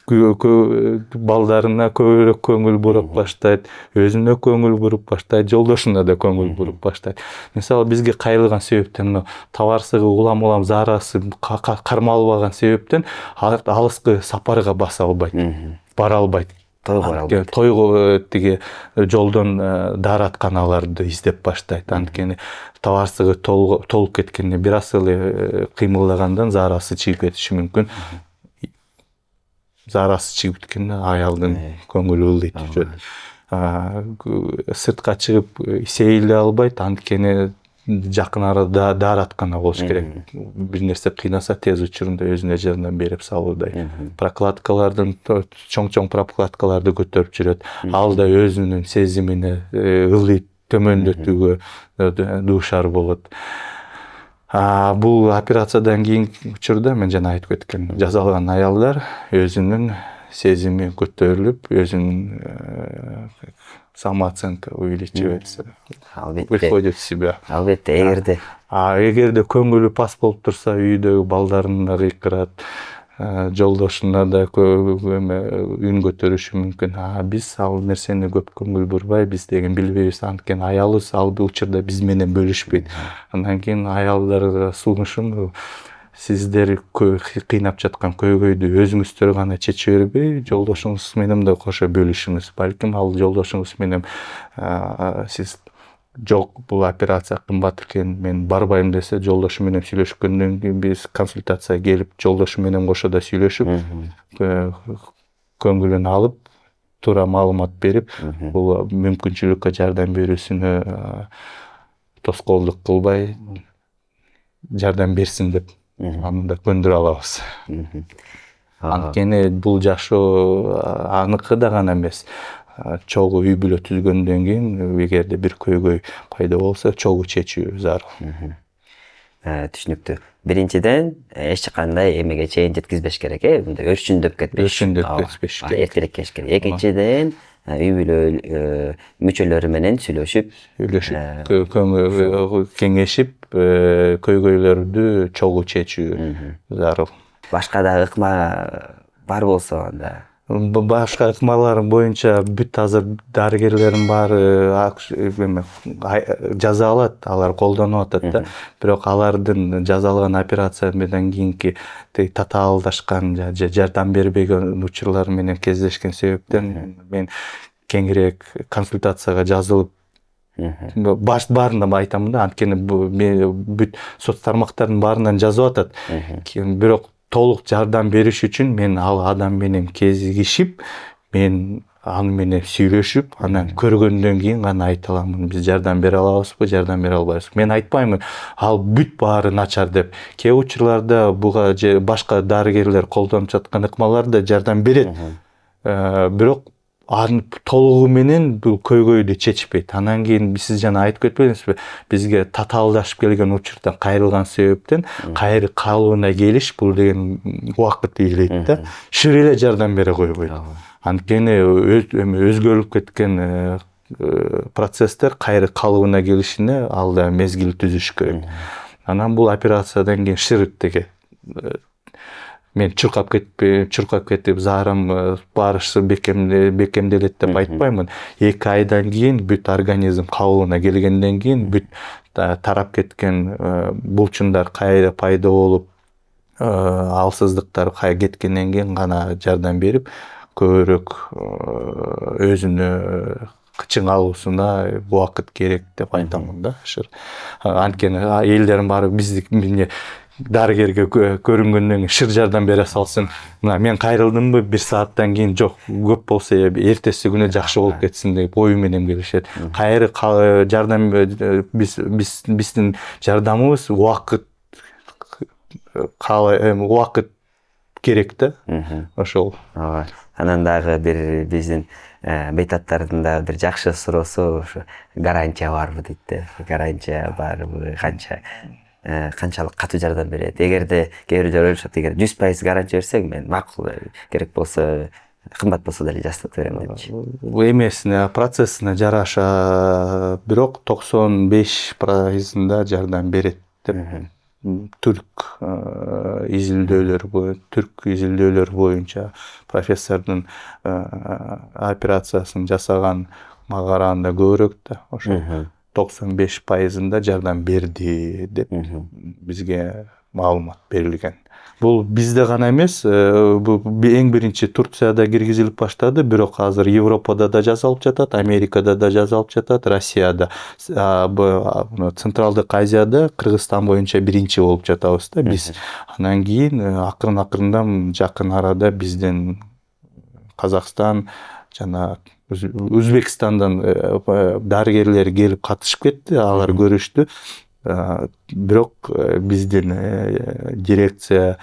балдарына көбүрөөк көңүл буруп баштайт, өзүнө көңүл буруп баштайт, жолдошуна да көңүл буруп баштайт. Мисалы бизге кайрылган себептен табарсыгы улам заарасы кармалбаган себептен алыскы сапарга баса албайт, бара албайт. Тойго тиги жолдон дааратканаларды издеп баштайт. Анткени табарсыгы толуп кеткенде бир аз эле кыймылдагандан заарасы чыгып кетиши мүмкүн. Заарасы чыгып кеткенде аялдын көңүлү ылдый түшөт. Сыртка чыгып сейиле албайт, анткени жакын арада даараткан болуш керек. Бир нерсе кыйнаса тез учурунда өзүнө жардам берип салуудай. Прокладкалардын чоң прокладкаларды көтөрүп жүрөт. Ал да өзүнүн сезимине ылый төмөндөтүүгө дуушар болот. Бул операциядан кийинки учурда мен жана айтып кеткен жазалган аялдар өзүнүн сезими көтөрүлүп, өзүнүн самооценка увеличивается. Выходит в себя. Албетте, эгерде көңүлү пас болуп турса, үйдөгү балдарын да кыйкырат, жолдошуна да үн көтөрүшү мүмкүн. Биз ал нерсени көп көңүл бурбайбыз деген билбейбиз. Анткени аялыбыз ал учурда биз менен бөлүшпөйт. Андан кийин аялдарга сунушум, сиздер кыйнап жаткан көйгөйдү өзүңүздөр гана чече бербей, жолдошуңуз менен да кошо бөлүшүңүз. Балким ал жолдошуңуз менен сиз жок, бул операция кымбат экен, мен барбайм десе, жолдошу менен сүйлөшкөндөн кийин биз консультацияга келип, жолдошу менен кошо да сүйлөшүп, көңүлүн алып, туура маалымат берип, бул мүмкүнчүлүккө жардам берүүсүнө тоскоолдук кылбай жардам берсин деп аны да көндүрө алабыз. Анткени бул жашоо аныкы да гана эмес. Чогуу үй бүлө түзгөндөн кийин эгерде бир көйгөй пайда болсо, чогуу чечүү зарыл. Түшүнүктүү. Биринчиден, эч кандай эмеге чейин жеткизбеш керек, мындай өрчүндөп кетпеш. Эртерээк келиш керек. Экинчиден, үй бүлө мүчөлөрү менен сүйлөшүп, кеңешип, көйгөйлөрдү чогуу чечүү зарыл. Башка да ыкма бар болсо анда? Башка ыкмаларым боюнча бүт азыр дарыгерлердин баары жаза алат, алар колдонуп атат да. Бирок алардын жаза алган операция менен кийинки татаалдашкан же жардам бербеген учурлар менен кездешкен себептен мен кеңирээк консультацияга жазылып, баарында айтамын да, анткени бүт соц тармактардын баарынан жазып атат. Бирок толук жардам бериш үчүн мен ал адам менен кезигишип, мен аны менен сүйлөшүп, анан көргөндөн кийин гана айта аламын, биз жардам бере алабызбы, жардам бере албайбызбы. Мен айтпаймын, ал бүт баары начар деп. Кээ учурларда буга же башка дарыгерлер колдонуп жаткан ыкмаларда жардам берет. Бирок толугу менен бул көйгөйдү чечпейт. Анан кийин сиз жана айтып кетпедиңизби, бизге татаалдашып келген учурда кайрылган себептен кайры калыбына келиш бул деген убакыт ийлейт да. Шыр эле жардам бере койбойт. Анткени өзгөрүп кеткен процесстер кайры калыбына келишине ал да мезгил түзүш керек. Анан бул операциядан кийин шыр деге мен чуркап кетип, заарым барышы бекемделет деп айтпаймын. 2 айдан кийин бүт организм кабылына келгенден кийин бүт тарап кеткен булчундар кайра пайда болуп, алсыздыктар кеткенден кийин гана жардам берип, көбүрөөк өзүнө чыңалуусуна убакыт керек деп айтамын да. Анткени элдердин баары бизди дарыгерге көрүнгөндөн кийин шыр жардам бере салсын. Мына мен кайрылдымбы 1 сааттан кийин жок, көп болсо эртеси күнү жакшы болуп кетсин деп ою менен келишет. Кайры жардам биздин жардамыбыз убакыт керек да. Ошол. Анан дагы бир биздин бейтаттардын да бир жакшы суроосу ушу гарантия барбы дейт да. Гарантия барбы, канчалык катуу жардам берет? Эгерде кээ бирөөлөр ойлошот, эгер 100% гарантия берсең, мен макул, керек болсо кымбат болсо деле жасатып берем депчи. Эмесине, процессине жараша, бирок 95%да жардам берет деп. Түрк изилдөөлөр боюнча профессордун операциясын жасаган караганда көбүрөөк да, ошо 95%да жардам берди деп бизге маалымат берилген. Бул бизде гана эмес, эң биринчи Турцияда киргизилип баштады, бирок азыр Европада да жасалып жатат, Америкада да жасалып жатат, Россияда, Централдык Азияда, Кыргызстан боюнча биринчи болуп жатабыз да биз. Анан кийин акырын жакын арада биздин Казакстан жана Өзбекстандан дарыгерлер келип катышып кетти, алар көрүштү. бирок биздин дирекция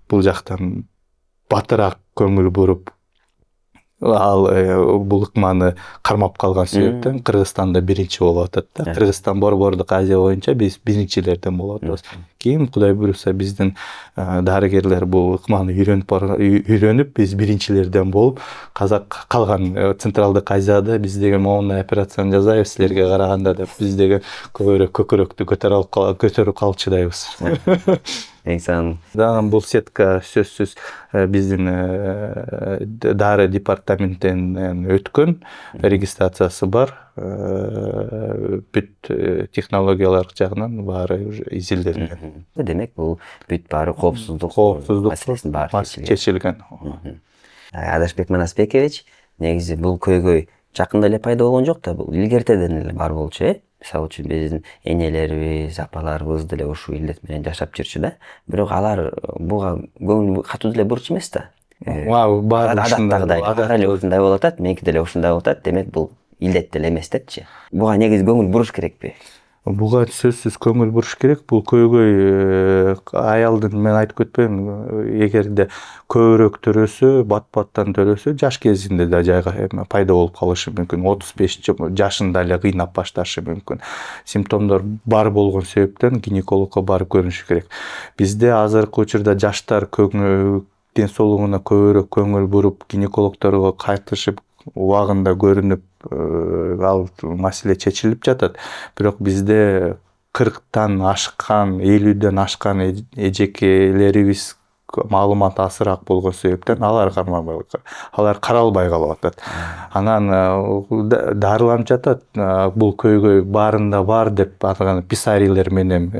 бул жактан батыраак көңүл буруп ал бул ыкманы кармап калган себептен Кыргызстанда биринчи болуп атат да. Кыргызстан Борбордук Азия боюнча биз биринчилерден болуп атабыз. Кийин Кудай буюрса биздин дарыгерлер бул ыкманы үйрөнүп биз биринчилерден болуп калган Централдык Азияда биз деген моундай операцияны жасайбыз силерге караганда деп биз деген көбүрөөк көкүрөктү көтөрүп калчыдайбыз. Дагы бул сетка сөзсүз биздин дары департаментинен өткөн, регистрациясы бар. Бүт технологиялар жагынан баары уже изилденген. Демек бул бүт баары коопсуздук маселесин баары чечилген. Адашбек Манасбекович, негизи бул көйгөй жакында эле пайда болгон жок да, бул илгертеден эле бар болчу, Мисалы үчүн биздин энелерибиз, апаларыбыз деле ушул илдет менен жашап жүрчү да. Бирок алар буга көңүл катуу деле буруч эмес да. Баары адаттагыдай ар эле ушундай болуп атат, меники деле ушундай болуп атат. Демек бул илдет деле эмес депчи. Буга негизи көңүл буруш керекпи? Буга сөзсүз көңүл буруш керек. Бул көйгөй аялдын, мен айтып кетпейм, эгерде көбүрөөк төрөсө, бат-баттан төрөсө, жаш кезинде да пайда болуп калышы мүмкүн. 35 жашында эле кыйнап башташы мүмкүн. Симптомдор бар болгон себептен гинекологко барып көрүнүш керек. Бизде азыркы учурда жаштар ден соолугуна көбүрөөк көңүл буруп, гинекологторго кайтышып, убагында көрүнүп, ал маселе чечилип жатат. Бирок бизде 40-тан ашкан, 50-ден ашкан эжекелерибиз маалымат азыраак болгон себептен алар каралбай калып атат. Анан дарыланып жатат. Бул көйгөй баарында бар деп атаган писарилер менен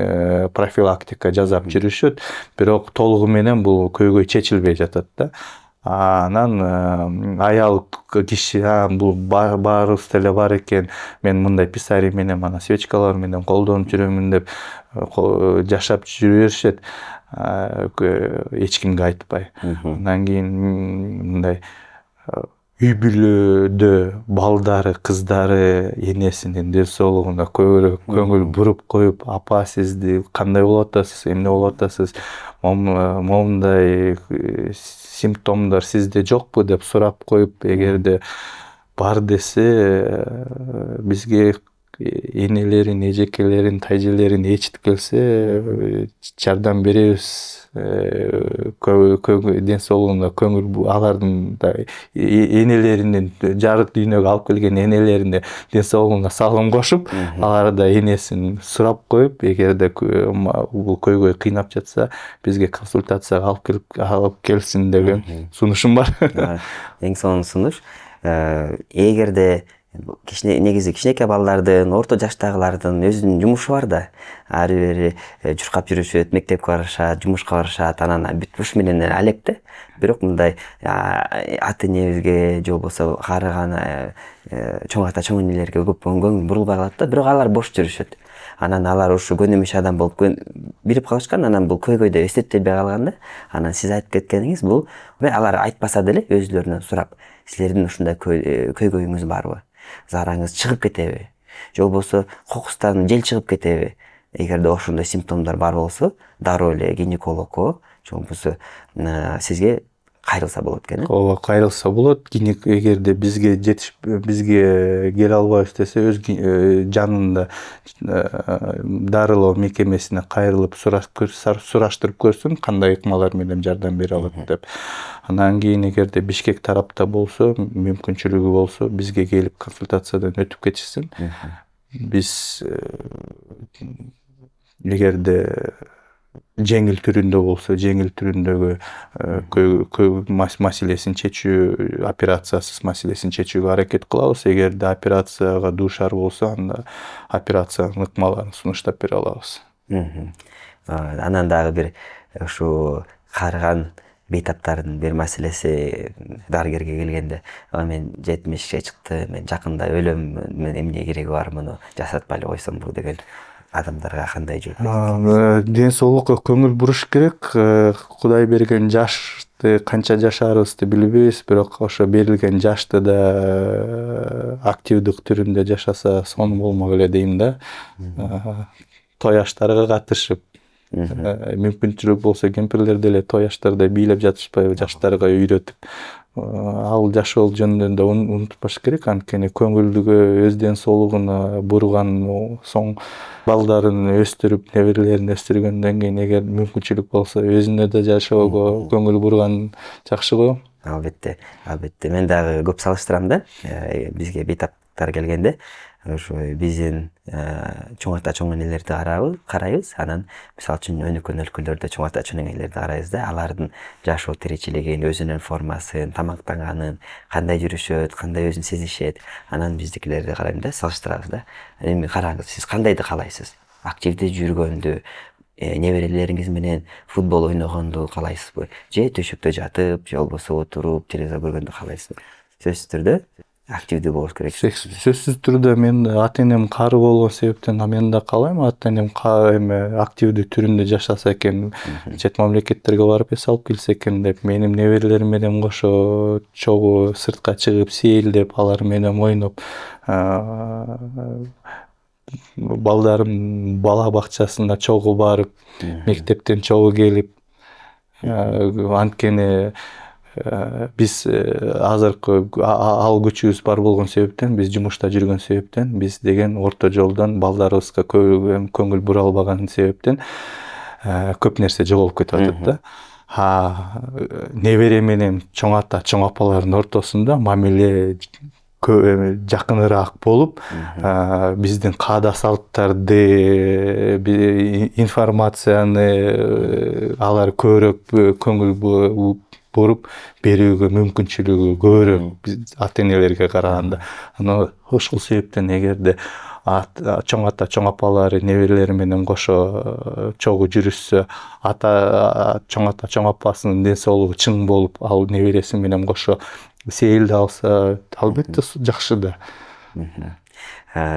профилактика жасап жүрүшөт. Бирок толугу менен бул көйгөй чечилбей жатат да. Анан аял киши бул баарыбызда эле бар экен, мен мындай писари менен мана свечкалар менен колдонуп жүрөмүн деп жашап жүрө беришет, эч кимге айтпай. Андан кийин мындай үй бүлөдө балдары, кыздары энесинин ден соолугуна көбүрөөк көңүл буруп коюп, апа сизди кандай болуп атасыз, эмне болуп атасыз, моундай симптомдор сизде жокпу деп сурап коюп, эгерде бар десе бизге энелерин, эжекелерин, тайжелерин ээрчитип келсе жардам беребиз. Ден соолугуна көңүл, алардын энелеринин, жарык дүйнөгө алып келген энелерине ден соолугуна салым кошуп, алар да энесин сурап коюп, эгерде бул көйгөй кыйнап жатса, бизге консультацияга алып келсин деген сунушум бар. Эң сонун сунуш. Эгерде негизи кичинекей балдардын, орто жаштагылардын өзүнүн жумушу бар да. Ары бери журкап жүрүшөт, мектепке барышат, жумушка барышат, анан бүт уш менен алек да. Бирок мындай ата энебизге же болбосо карыган чоң ата, чоң энелерге көп көңүл бурулбай калат да. Бирок алар бош жүрүшөт. Анан алар ушу көнөмүш адам болуп билип калышкан, анан бул көйгөйдө эстетилбей калган да. Анан сиз айтып кеткениңиз бул, алар айтпаса деле өзүлөрүнөн сурап, силердин ушундай көйгөйүңүз барбы? Зараңыз чыгып кетеби? Же болбосо кокустан жел чыгып кетеби? Эгерде ошондой симптомдор бар болсо, дароо эле гинекологко, же болбосо сизге кайрылса болот экен. Ооба, кайрылса болот. Эгерде бизге келе албайбыз десе, өз жанында дарылоо мекемесине кайрылып сураштырып көрсүн, кандай ыкмалар менен жардам бере алат деп. Андан кийин эгерде Бишкек тарапта болсо, мүмкүнчүлүгү болсо, бизге келип консультациядан өтүп кетишсин. Биз эгерде жеңил түрүндө болсо, жеңил түрүндөгү маселесин чечүү, операциясыз маселесин чечүүгө аракет кылабыз. Эгерде операцияга дуушар болсо, анда операциянын ыкмаларын сунуштап бере алабыз. Анан дагы бир ушу карыган бейтаптардын бир маселеси дарыгерге келгенде, мен 70-ке чыкты, мен жакында өлөм, мен эмне кереги бар муну жасатпай эле койсомбу деген адамдарга кандай жооп ден соолукка көңүл буруш керек. Кудай берген жашты канча жашаарыбызды билбейбиз, бирок ошо берилген жашты да активдик түрүндө жашаса сонун болмок эле дейм да. Той аштарга катышып, мүмкүнчүлүк болсо кемпирлер деле той аштарда бийлеп жатышпайбы, жаштарга үйрөтүп, ал жашоо жөнүндө унутпаш керек. Анткени көңүлдүгө, өз ден соолугуна бурган соң балдарын өстүрүп, неберелерин өстүргөндөн кийин эгер мүмкүнчүлүк болсо өзүнө да жашоого көңүл бурган жакшы го. Албетте, мен дагы көп салыштырам да. Бизге бейтаптар келгенде ошо биздин чоң ата чоң энелерди карайбыз. Анан мисалы үчүн өнүккөн өлкөлөрдө чоң ата чоң энелерди карайбыз да. Алардын жашоо тиричилигин, өзүнүн формасын, тамактанганын, кандай жүрүшөт, кандай өзүн сезишет. Анан биздикилерди карайм да, салыштырабыз да. Эми караңыз, сиз кандайды каалайсыз? Активдүү жүргөндү, неберелериңиз менен футбол ойногонду каалайсызбы? Же төшөктө жатып, же болбосо отуруп телевизор көргөндү каалайсызбы? Сөзсүз түрдө активдүү болуш керек. Сөзсүз түрдө мен ата энем кары болгон себептен мен да каалайм ата энем активдүү түрүндө жашаса экен, чет мамлекеттерге барып эс алып келсе экен деп, менин неберелерим менен кошо чогуу сыртка чыгып сейилдеп, алар менен ойноп, балдарым бала бакчасына чогуу барып, мектептен чогуу келип, анткени биз азыркы ал күчүбүз бар болгон себептен, биз жумушта жүргөн себептен, биз деген орто жолдон балдарыбызга көңүл бура албаган себептен көп нерсе жоголуп кетип атат да. Небере менен чоң ата, чоң апалардын ортосунда мамиле жакыныраак болуп, биздин каада салттарды, информацияны алар көбүрөөк көңүл буруп берүүгө мүмкүнчүлүгү көбүрөөк ата энелерге караганда. Анан ошол себептен эгерде чоң ата, чоң апалары неберелери менен кошо чогуу жүрүшсө, чоң ата, чоң апасынын ден соолугу чың болуп, ал небереси менен кошо сейилде алса, албетте жакшы да.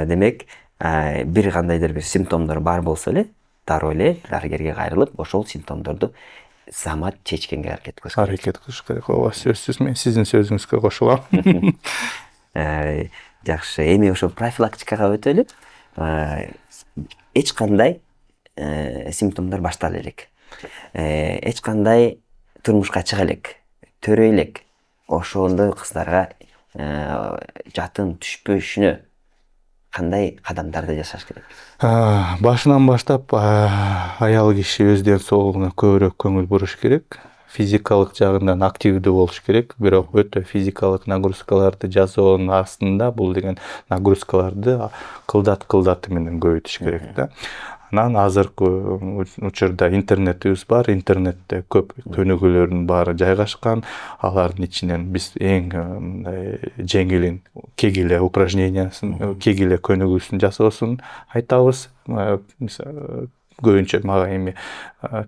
Демек, бир кандайдыр бир симптомдор бар болсо эле, дароо эле дарыгерге кайрылып, ошол симптомдорду замат чечкенге аракет кылыш керек. Ооба, сөзсүз мен сиздин сөзүңүзгө кошулам. Жакшы. Эми ошо профилактикага өтөлүп, эч кандай симптомдор баштала элек. Эч кандай турмушка чыга элек, төрөй элек. Ошондой кыздарга жатын түшпөшүнө кандай кадамдарды жасаш керек? Башынан баштап аял киши өз ден соолугуна көбүрөөк көңүл буруш керек. Физикалык жагынан активдүү болуш керек, бирок өтө физикалык нагрузкаларды жасоонун астында бул деген нагрузкаларды кылдат менен көбөйтүш керек да. Анан азыркы учурда интернетибиз бар, интернетте көп көнүгүүлөрдүн баары жайгашкан. Алардын ичинен биз эң жеңилин кегиле упражнениясын, кегиле көнүгүүсүн жасоосун айтабыз. Көбүнчө мага эми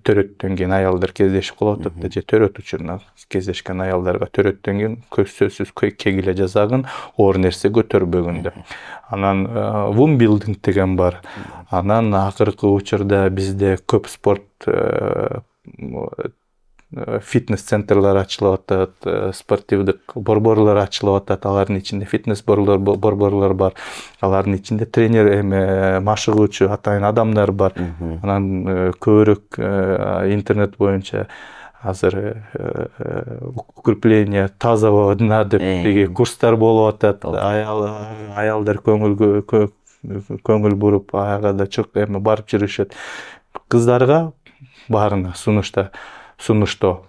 төрөттөн кийин аялдар кездешип калып атат да, же төрөт учурунда кездешкен аялдарга төрөттөн кийин сөзсүз кегиле жасагын, оор нерсе көтөрбөгүн деп. Анан вум билдинг деген бар. Анан акыркы учурда бизде көп спорт фитнес центрлер ачылып атат, спортивдик борборлор ачылып атат. Алардын ичинде фитнес борборлор бар. Алардын ичинде тренер машыгуучу атайын адамдар бар. Анан көбүрөөк интернет боюнча азыр укрепление тазового дна деп курстар болуп атат. Аялдар көңүл буруп, ага да барып жүрүшөт. Кыздарга баарына сунуштоо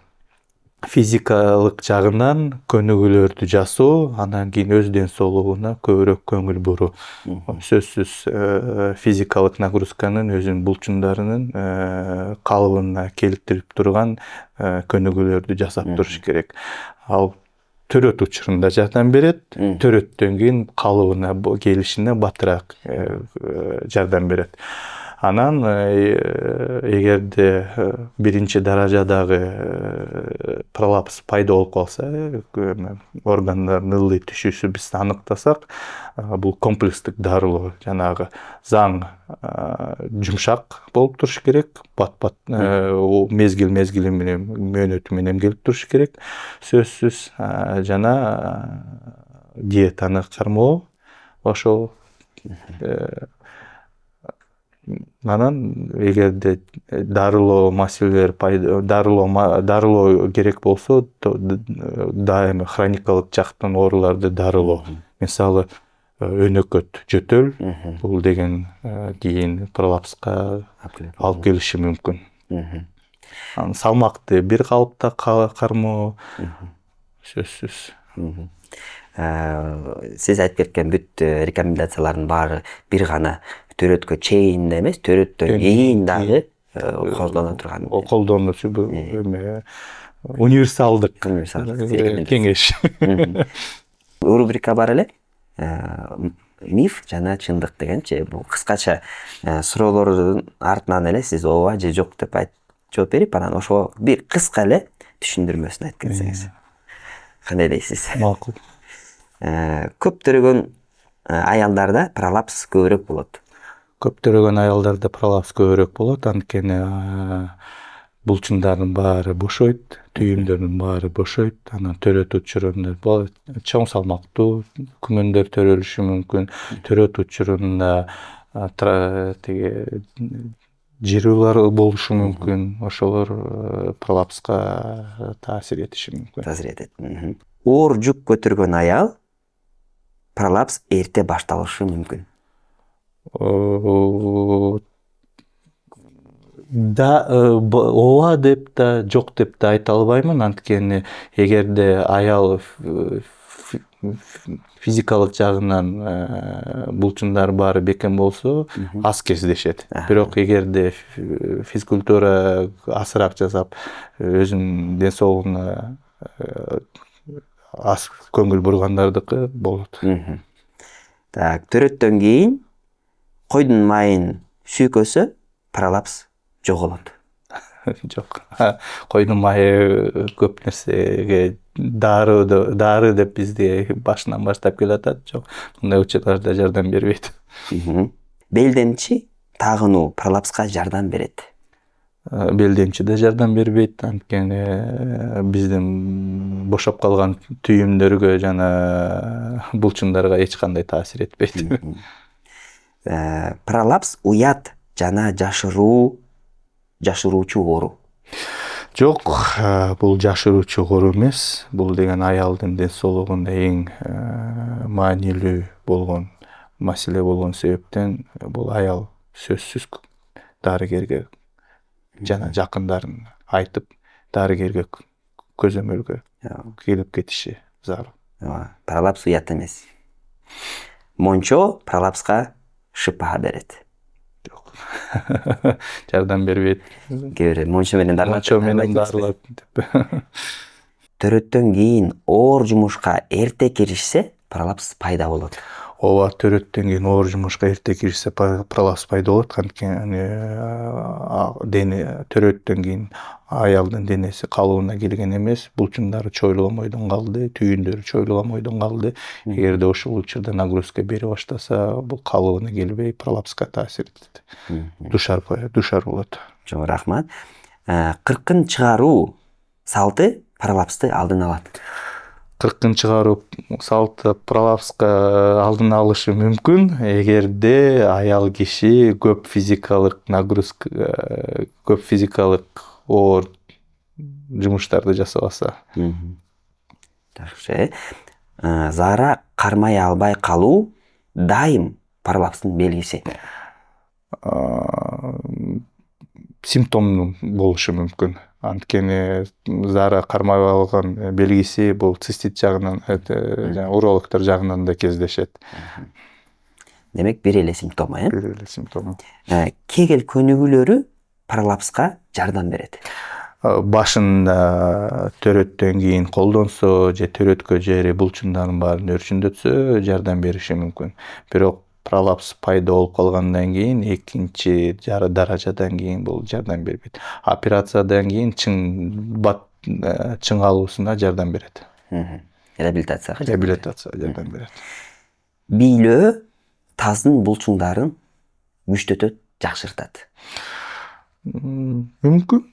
физикалык жагынан көнүгүүлөрдү жасоо, анан кийин өз ден соолугуна көбүрөөк көңүл буруу. Сөзсүз физикалык нагрузканын өзүнүн булчундарынын калыбына келтирип турган көнүгүүлөрдү жасап туруш керек. Ал төрөт учурунда жардам берет, төрөттөн кийин калыбына келишине батыраак жардам берет. Анан эгерде биринчи даражадагы пролапс пайда болуп калса, органдардын ылдый түшүүсү биз аныктасак, бул комплекстик дарылоо, жанагы заң жумшак болуп туруш керек, бат-бат мезгил менен мөөнөтү менен келип туруш керек, сөзсүз. Жана диетаны кармоо, ошол анан эгерде дарылоо маселелер дарылоо керек болсо, дайыма хроникалык жактан ооруларды дарылоо. Мисалы, өнөкөт жөтөл, бул деген кийин пролапска алып келиши мүмкүн. Салмакты бир калыпта кармоо, сөзсүз. Сиз айтып кеткен бүт рекомендациялардын баары бир гана төрөткө чейин эмес, төрөттөн кийин дагы колдоно турган. Колдонуусу универсалдык кеңеш. Рубрика бар эле. Миф жана чындык дегенчи, бул кыскача суроолордун артынан эле сиз ооба же жок деп жооп берип, анан ошого бир кыска эле түшүндүрмөсүн айтып кетсеңиз. Кандай дейсиз? Макул. Көптөгөн аялдарда пролапс көбүрөөк болот. Көптөгөн аялдарда пролапс көбүрөөк болот, анткени булчундардын баары бошойт, түйүндөрдүн баары бошойт, анан төрөт учурунда чоң салмактуу күмөндөр төрөлүшү мүмкүн, төрөт учурунда жирүүлөр болушу мүмкүн, ошолор пролапска таасир этиши мүмкүн. Таасир этет. Оор жүк көтөргөн аял пролапс эрте башталышы мүмкүн. Ооба деп да, жок деп да айта албаймын, анткени эгерде аял физикалык жагынан булчундары баары бекем болсо, аз кездешет. Бирок эгерде физкультура азыраак жасап, өзүнүн ден соолугуна аз көңүл бургандардыкы болот. Төрөттөн кийин койдун майын сүйкөсө, пролапс жоголот. Жок. Койдун майы көп нерсеге дары деп бизде башынан баштап келатат. Жок, мындай учурларда жардам бербейт. Белдемчи тагынуу пролапска жардам берет. Белдемчи да жардам бербейт, анткени биздин бошоп калган түйүмдөргө жана булчундарга эч кандай таасир этпейт. Пролапс уят жана жашыруучу оору. Жок, бул жашыруучу оору эмес. Бул деген аялдын ден соолугунда эң маанилүү болгон маселе болгон себептен бул аял сөзсүз дарыгерге жана жакындарын айтып, дарыгерге көзөмөлгө келип кетиши зарыл. Пролапс уят эмес. Мончо пролапска шыпа берет. Жок. Жардам бербейт. Мончо менен дарылап. Төрөттөн кийин оор жумушка эрте киришсе, пролапс пайда болот. Ооба, төрөттөн кийин оор жумушка эрте киришсе, пролапс пайда болот, анткени төрөттөн кийин аялдын денеси калыбына келген эмес, булчундары чойломойдон калды, түйүндөрү чойломойдон калды. Эгерде ошол учурда нагрузка бере баштаса, бул калыбына келбей пролапска таасир этет. Душар болот. Жок, рахмат. Кыркын чыгаруу салты пролапсты алдын алат. Кыркын чыгаруу салты пролапска алдын алышы мүмкүн, эгерде аял киши көп физикалык нагрузка, көп физикалык оор жумуштарды жасабаса. Жакшы. Заара кармай албай калуу дайым пролапстын белгиси. Симптом болушу мүмкүн. Анткени заара кармай алган белгиси бул цистит жагынан, урологдор жагынан да кездешет. Демек, бир эле симптому, Бир эле симптому. Кегел көнүгүүлөрү пролапска жардам берет. Башында төрөттөн кийин колдонсо же төрөткө жери булчундардын баарын өрчүндөтсө жардам бериши мүмкүн. Бирок пролапс пайда болуп калгандан кийин экинчи даражадан кийин бул жардам бербейт. Операциядан кийин чыңалуусуна жардам берет. Реабилитацияга жардам берет. Бийлөө таздын булчуңдарын күчтөтөт, жакшыртат. Мүмкүн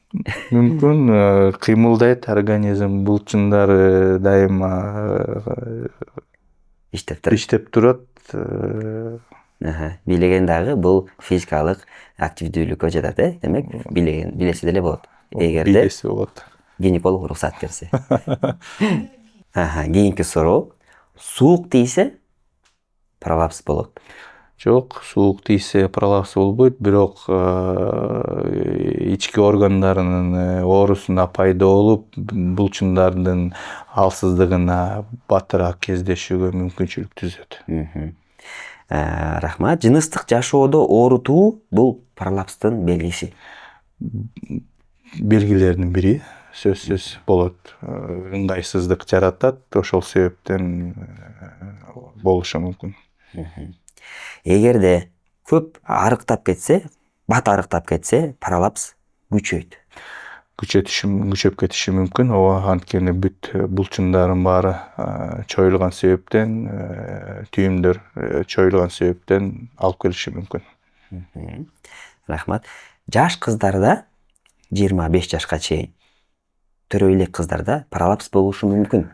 кыймылдайт организм, булчуңдары дайыма иштеп турат. Бийлеген дагы бул физикалык активдүүлүккө жатат, демек билесе деле болот. Эгерде билесе болот. Гинеколог уруксат берсе. Кийинки суроо. Суук тийсе пролапс болот. Жок, суук тийсе пролапс болбойт, бирок ички органдарынын оорусуна пайда болуп, булчуңдардын алсыздыгына батыраак кездешүүгө мүмкүнчүлүк түзөт. Рахмат. Жыныстык жашоодо оорутуу бул пролапстын белгиси. Белгилердин бири сөзсүз болот. Ыңгайсыздык жаратат, ошол себептен болушу мүмкүн. Эгерде көп арыктап кетсе, бат арыктап кетсе, пролапс күчөйт. Күчөп кетиши мүмкүн. Ооба, анткени бүт булчуңдардын баары чоюлган себептен, түйүмдөр чоюлган себептен алып келиши мүмкүн. Рахмат. Жаш кыздарда 25 жашка чейин төрө элек кыздарда пролапс болушу мүмкүн.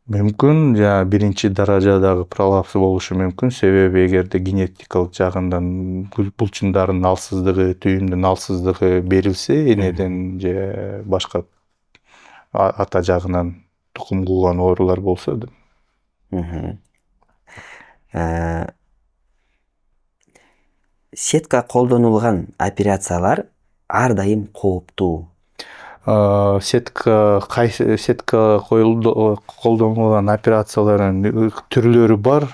Мүмкүн, биринчи даражадагы пролапс болушу мүмкүн. Себеби эгерде генетикалык жагынан булчуңдардын алсыздыгы, түйүмдүн алсыздыгы берилсе, энеден же башка ата жагынан тукум кууган оорулар болсо. Сетка колдонулган операциялар ар дайым кооптуу. Сетка колдонулган операциялардын түрлөрү бар.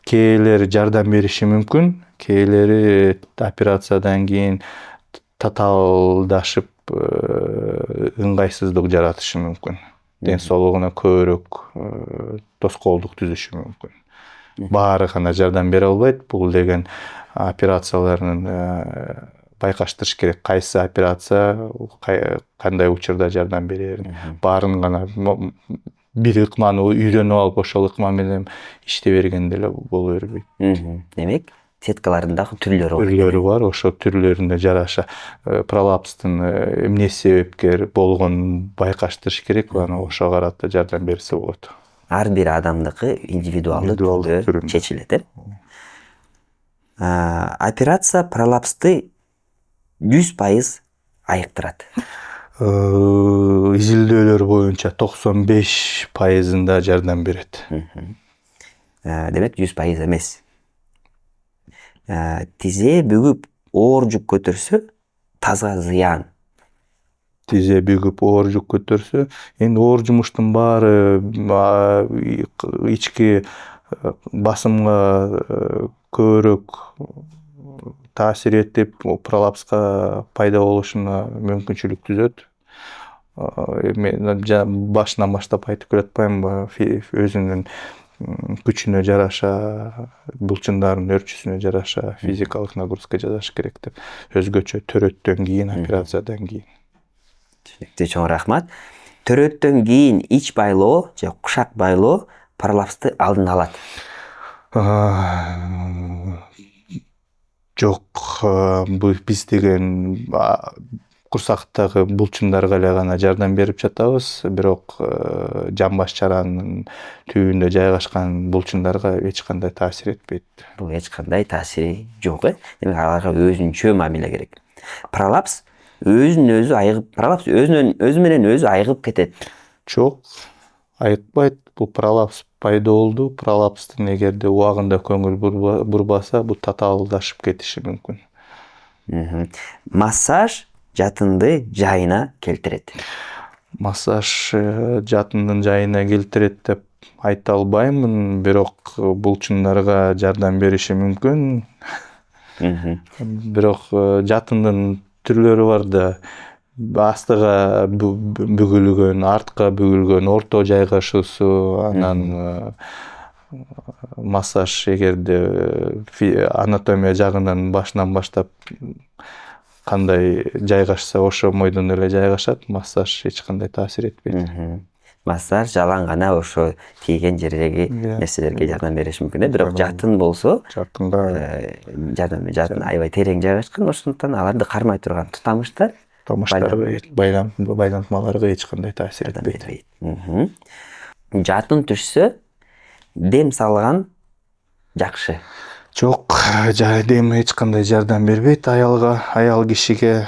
Кээделери жардам бериши мүмкүн, кээделери операциядан кийин татаалдашып ыңгайсыздык жаратышы мүмкүн. Ден соолугуна көбүрөөк тоскоолдук түзүшү мүмкүн. Баары гана жардам бере албайт. Бул деген операциялардын байкаштырыш керек. Кайсы операция кандай учурда жардам берерин. Баарын гана бир ыкманы үйрөнүп алып, ошол ыкма менен иштей берген деле боло бербейт. Демек, сеткалардын дагы түрлөрү бар. Түрлөрү бар. Ошол түрлөрүнө жараша пролапстын эмне себепкер болгонун байкаштырыш керек. Анан ошого карата жардам берсе болот. Ар бир адамдыкы индивидуалдуу түрдө чечилет. Операция пролапсты 100% айыктырат. Изилдөөлөр боюнча 95%-ында жардам берет. Демек 100% эмес. Тизе бүгүп оор жүк көтөрсө тазга зыян. Тизе бүгүп оор жүк көтөрсө, эми оор жумуштун баары ички басымга көбүрөөк таасир этип, пролапска пайда болушуна мүмкүнчүлүк түзөт. Мен башынан баштап айтып келатпаймынбы, өзүнүн күчүнө жараша, булчуңдардын өрчүсүнө жараша физикалык нагрузка жасаш керек деп. Өзгөчө төрөттөн кийин, операциядан кийин. Түшүнүктүү, чоң рахмат. Төрөттөн кийин ич байлоо же кушак байлоо пролапсты алдын алат. Жок, биз деген курсактагы булчуңдарга эле гана жардам берип жатабыз, бирок жамбаш чаранын түбүндө жайгашкан булчуңдарга эч кандай таасир этпейт. Бул эч кандай таасири жок, Демек аларга өзүнчө мамиле керек. Пролапс өзү менен өзү айыгып кетет. Жок, айыкпайт. Бул пролапс пайда болду. Пролапстын эгерде убагында көңүл бурбаса, бул татаалдашып кетиши мүмкүн. Массаж жатынды жайына келтирет. Массаж жатындын жайына келтирет деп айта албаймын, бирок булчуңдарга жардам бериши мүмкүн. Бирок жатындын түрлөрү бар да. Астыга бүгүлгөн, артка бүгүлгөн, орто жайгашуусу, анан массаж эгерде анатомия жагынан башынан баштап кандай жайгашса ошо мойдон эле жайгашат, массаж эч кандай таасир этпейт. Массаж жалаң гана ошо тийген жердеги нерселерге жардам бериши мүмкүн. Бирок жатын болсо, жатын аябай терең жайгашкан, ошондуктан аларды кармай турган тутамыштар байлантмаларга эч кандай таасир этпейт. Жатын түшсө, дем салган жакшы. Жок, дем эч кандай жардам бербейт аял кишиге.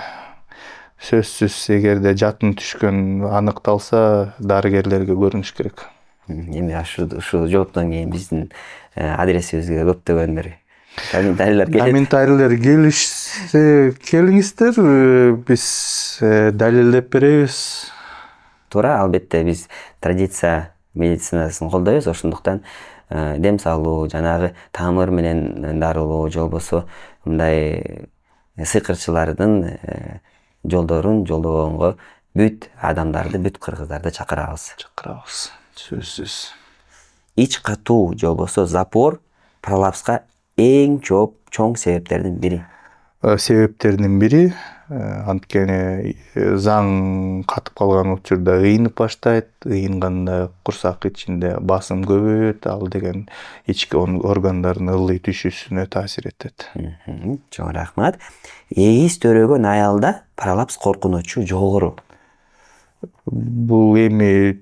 Сөзсүз эгерде жатын түшкөн аныкталса, дарыгерлерге көрүнүш керек. Эми ушул жооптон кийин биздин адресибизге көптөгөндөр комментарийлер келишсе келиңиздер, биз далилдеп беребиз. Туура, албетте биз традиция медицинасын колдойбуз, ошондуктан дем салуу, жанагы тамыр менен дарылоо, же болбосо мындай сыйкырчылардын жолдорун жолдогонго бүт адамдарды, бүт кыргыздарды чакырабыз. Сөзсүз. Ич катуу же болбосо запор пролапска эң чоң себептердин бири. Анткени заң катып калган учурда ыйынып баштайт, ыйынганда курсак ичинде басым көбөйөт, ал деген ички органдардын ылдый түшүүсүнө таасир этет. Чоң рахмат. Эгиз төрөгөн аялда пролапс коркунучу жогору. Бул эми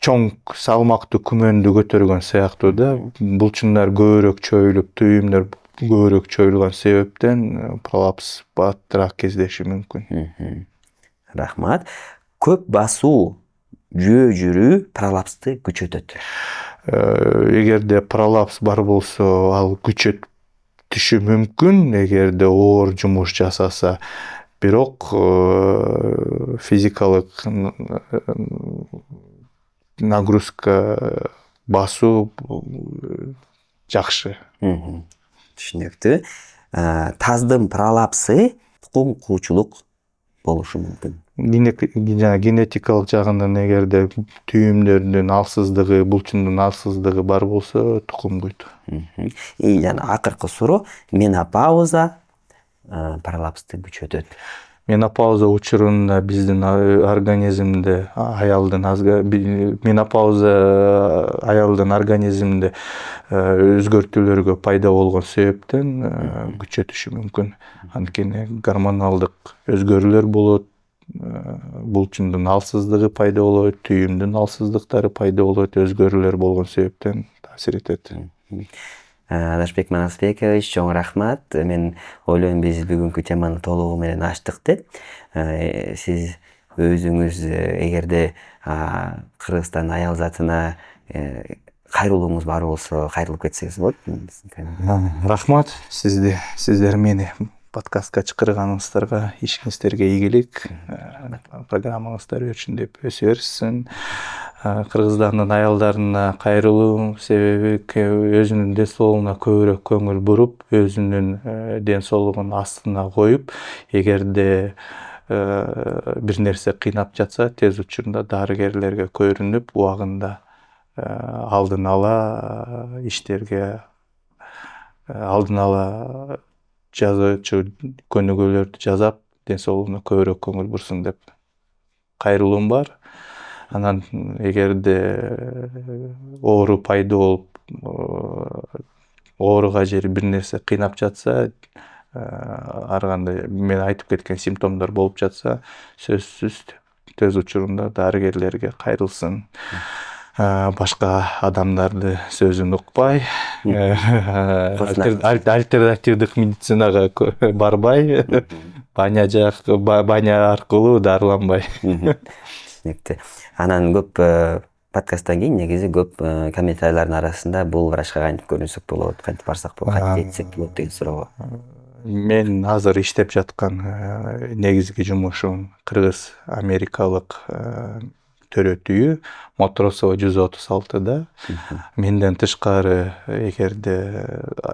чоң салмактуу күмөндү көтөргөн сыяктуу да, булчундар көбүрөөк чөйүлүп, түйүмдөр көбүрөөк чөйүлгөн себептен пролапс баттыраак кездеши мүмкүн. Рахмат. Көп басуу, жөө жүрүү пролапсты күчөтөт. Эгерде пролапс бар болсо, ал күчөтүшү мүмкүн, эгерде оор жумуш жасаса. Бирок физикалык нагрузка басуу жакшы. Түшүнүктүү. Таздын пролапсы тукум куучулук болушу мүмкүн. Генетикалык жагынан эгерде түйүмдөрдүн алсыздыгы, булчундун алсыздыгы бар болсо, тукум куйт. Жана акыркы суроо, менопауза пролапсты күчөтөт. Менопауза учурунда биздин организмде менопауза аялдын организмде өзгөртүүлөргө пайда болгон себептен күчөтүшү мүмкүн. Анткени гормоналдык өзгөрүүлөр болот, булчундун алсыздыгы пайда болот, түйүмдүн алсыздыктары пайда болот, өзгөрүүлөр болгон себептен таасир этет. Адашбек Манасбекович, чоң рахмат. Мен ойлойм биз бүгүнкү теманы толугу менен ачтык деп. Сиз өзүңүз эгерде Кыргызстан аял затына кайрылууңуз бар болсо, кайрылып кетсеңиз болот. Рахмат сиздер мени подкастка чакырганыңыздарга, ишиңиздерге ийгилик. Программаңыздар өрчүндөп өсө берсин. Кыргызстандын аялдарына кайрылуу себеби өзүнүн ден соолугуна көбүрөөк көңүл буруп, өзүнүн ден соолугун астына коюп, эгерде бир нерсе кыйнап жатса, тез учурда дарыгерлерге көрүнүп, убагында алдын ала иштерге, алдын ала жазуучу көнүгүүлөрдү жасап, ден соолугуна көбүрөөк көңүл бурсун деп кайрылуум бар. Анан эгерде оору пайда болуп, ооруга жери бир нерсе кыйнап жатса, ар кандай мен айтып кеткен симптомдор болуп жатса, сөзсүз тез учурунда дарыгерлерге кайрылсын. Башка адамдарды сөзүн укпай, альтернативдик медицинага барбай, баня аркылуу дарыланбай. Анан көп подкасттан кийин негизи көп комментарийлердин арасында бул врачка кантип көрүнсөк болот, кантип барсак болот, кантип жетсек болот деген суроого. Мен азыр иштеп жаткан негизги жумушум кыргыз америкалык төрөтүү Мотросова 136-да. Менден тышкары эгерде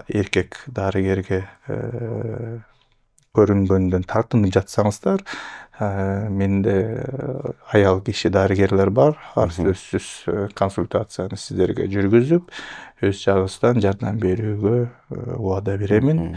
эркек дарыгерге көрүнгөндөн тартынып жатсаңыздар, менде аял киши дарыгерлер бар. Ар сөзсүз консультацияны сиздерге жүргүзүп, өз жагыбыздан жардам берүүгө убада беремин.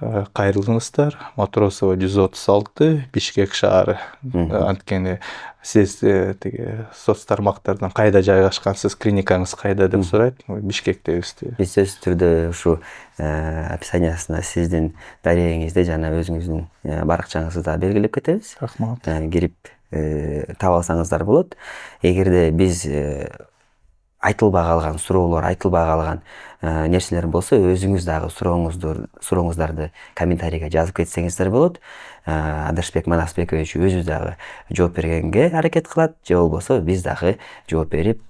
Кайрылыңыздар. Матросова 136, Бишкек шаары. Анткени сиз тиги соц тармактардан кайда жайгашкансыз, клиникаңыз кайда деп сурайт. Бишкектебиз. Биз сөзсүз түрдө ушу описаниясына сиздин дарегиңизди жана өзүңүздүн баракчаңызды да белгилеп кетебиз. Рахмат. Кирип таба алсаңыздар болот. Эгерде биз айтылбай калган суроолор, айтылбай калган нерселер болсо, өзүңүз дагы сурооңуздарды комментарийге жазып кетсеңиздер болот. Адашбек Манасбекович өзү дагы жооп бергенге аракет кылат, же болбосо биз дагы жооп берип,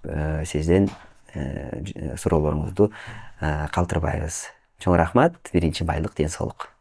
сиздин суроолоруңузду калтырбайбыз. Чоң рахмат. Биринчи байлык, ден соолук.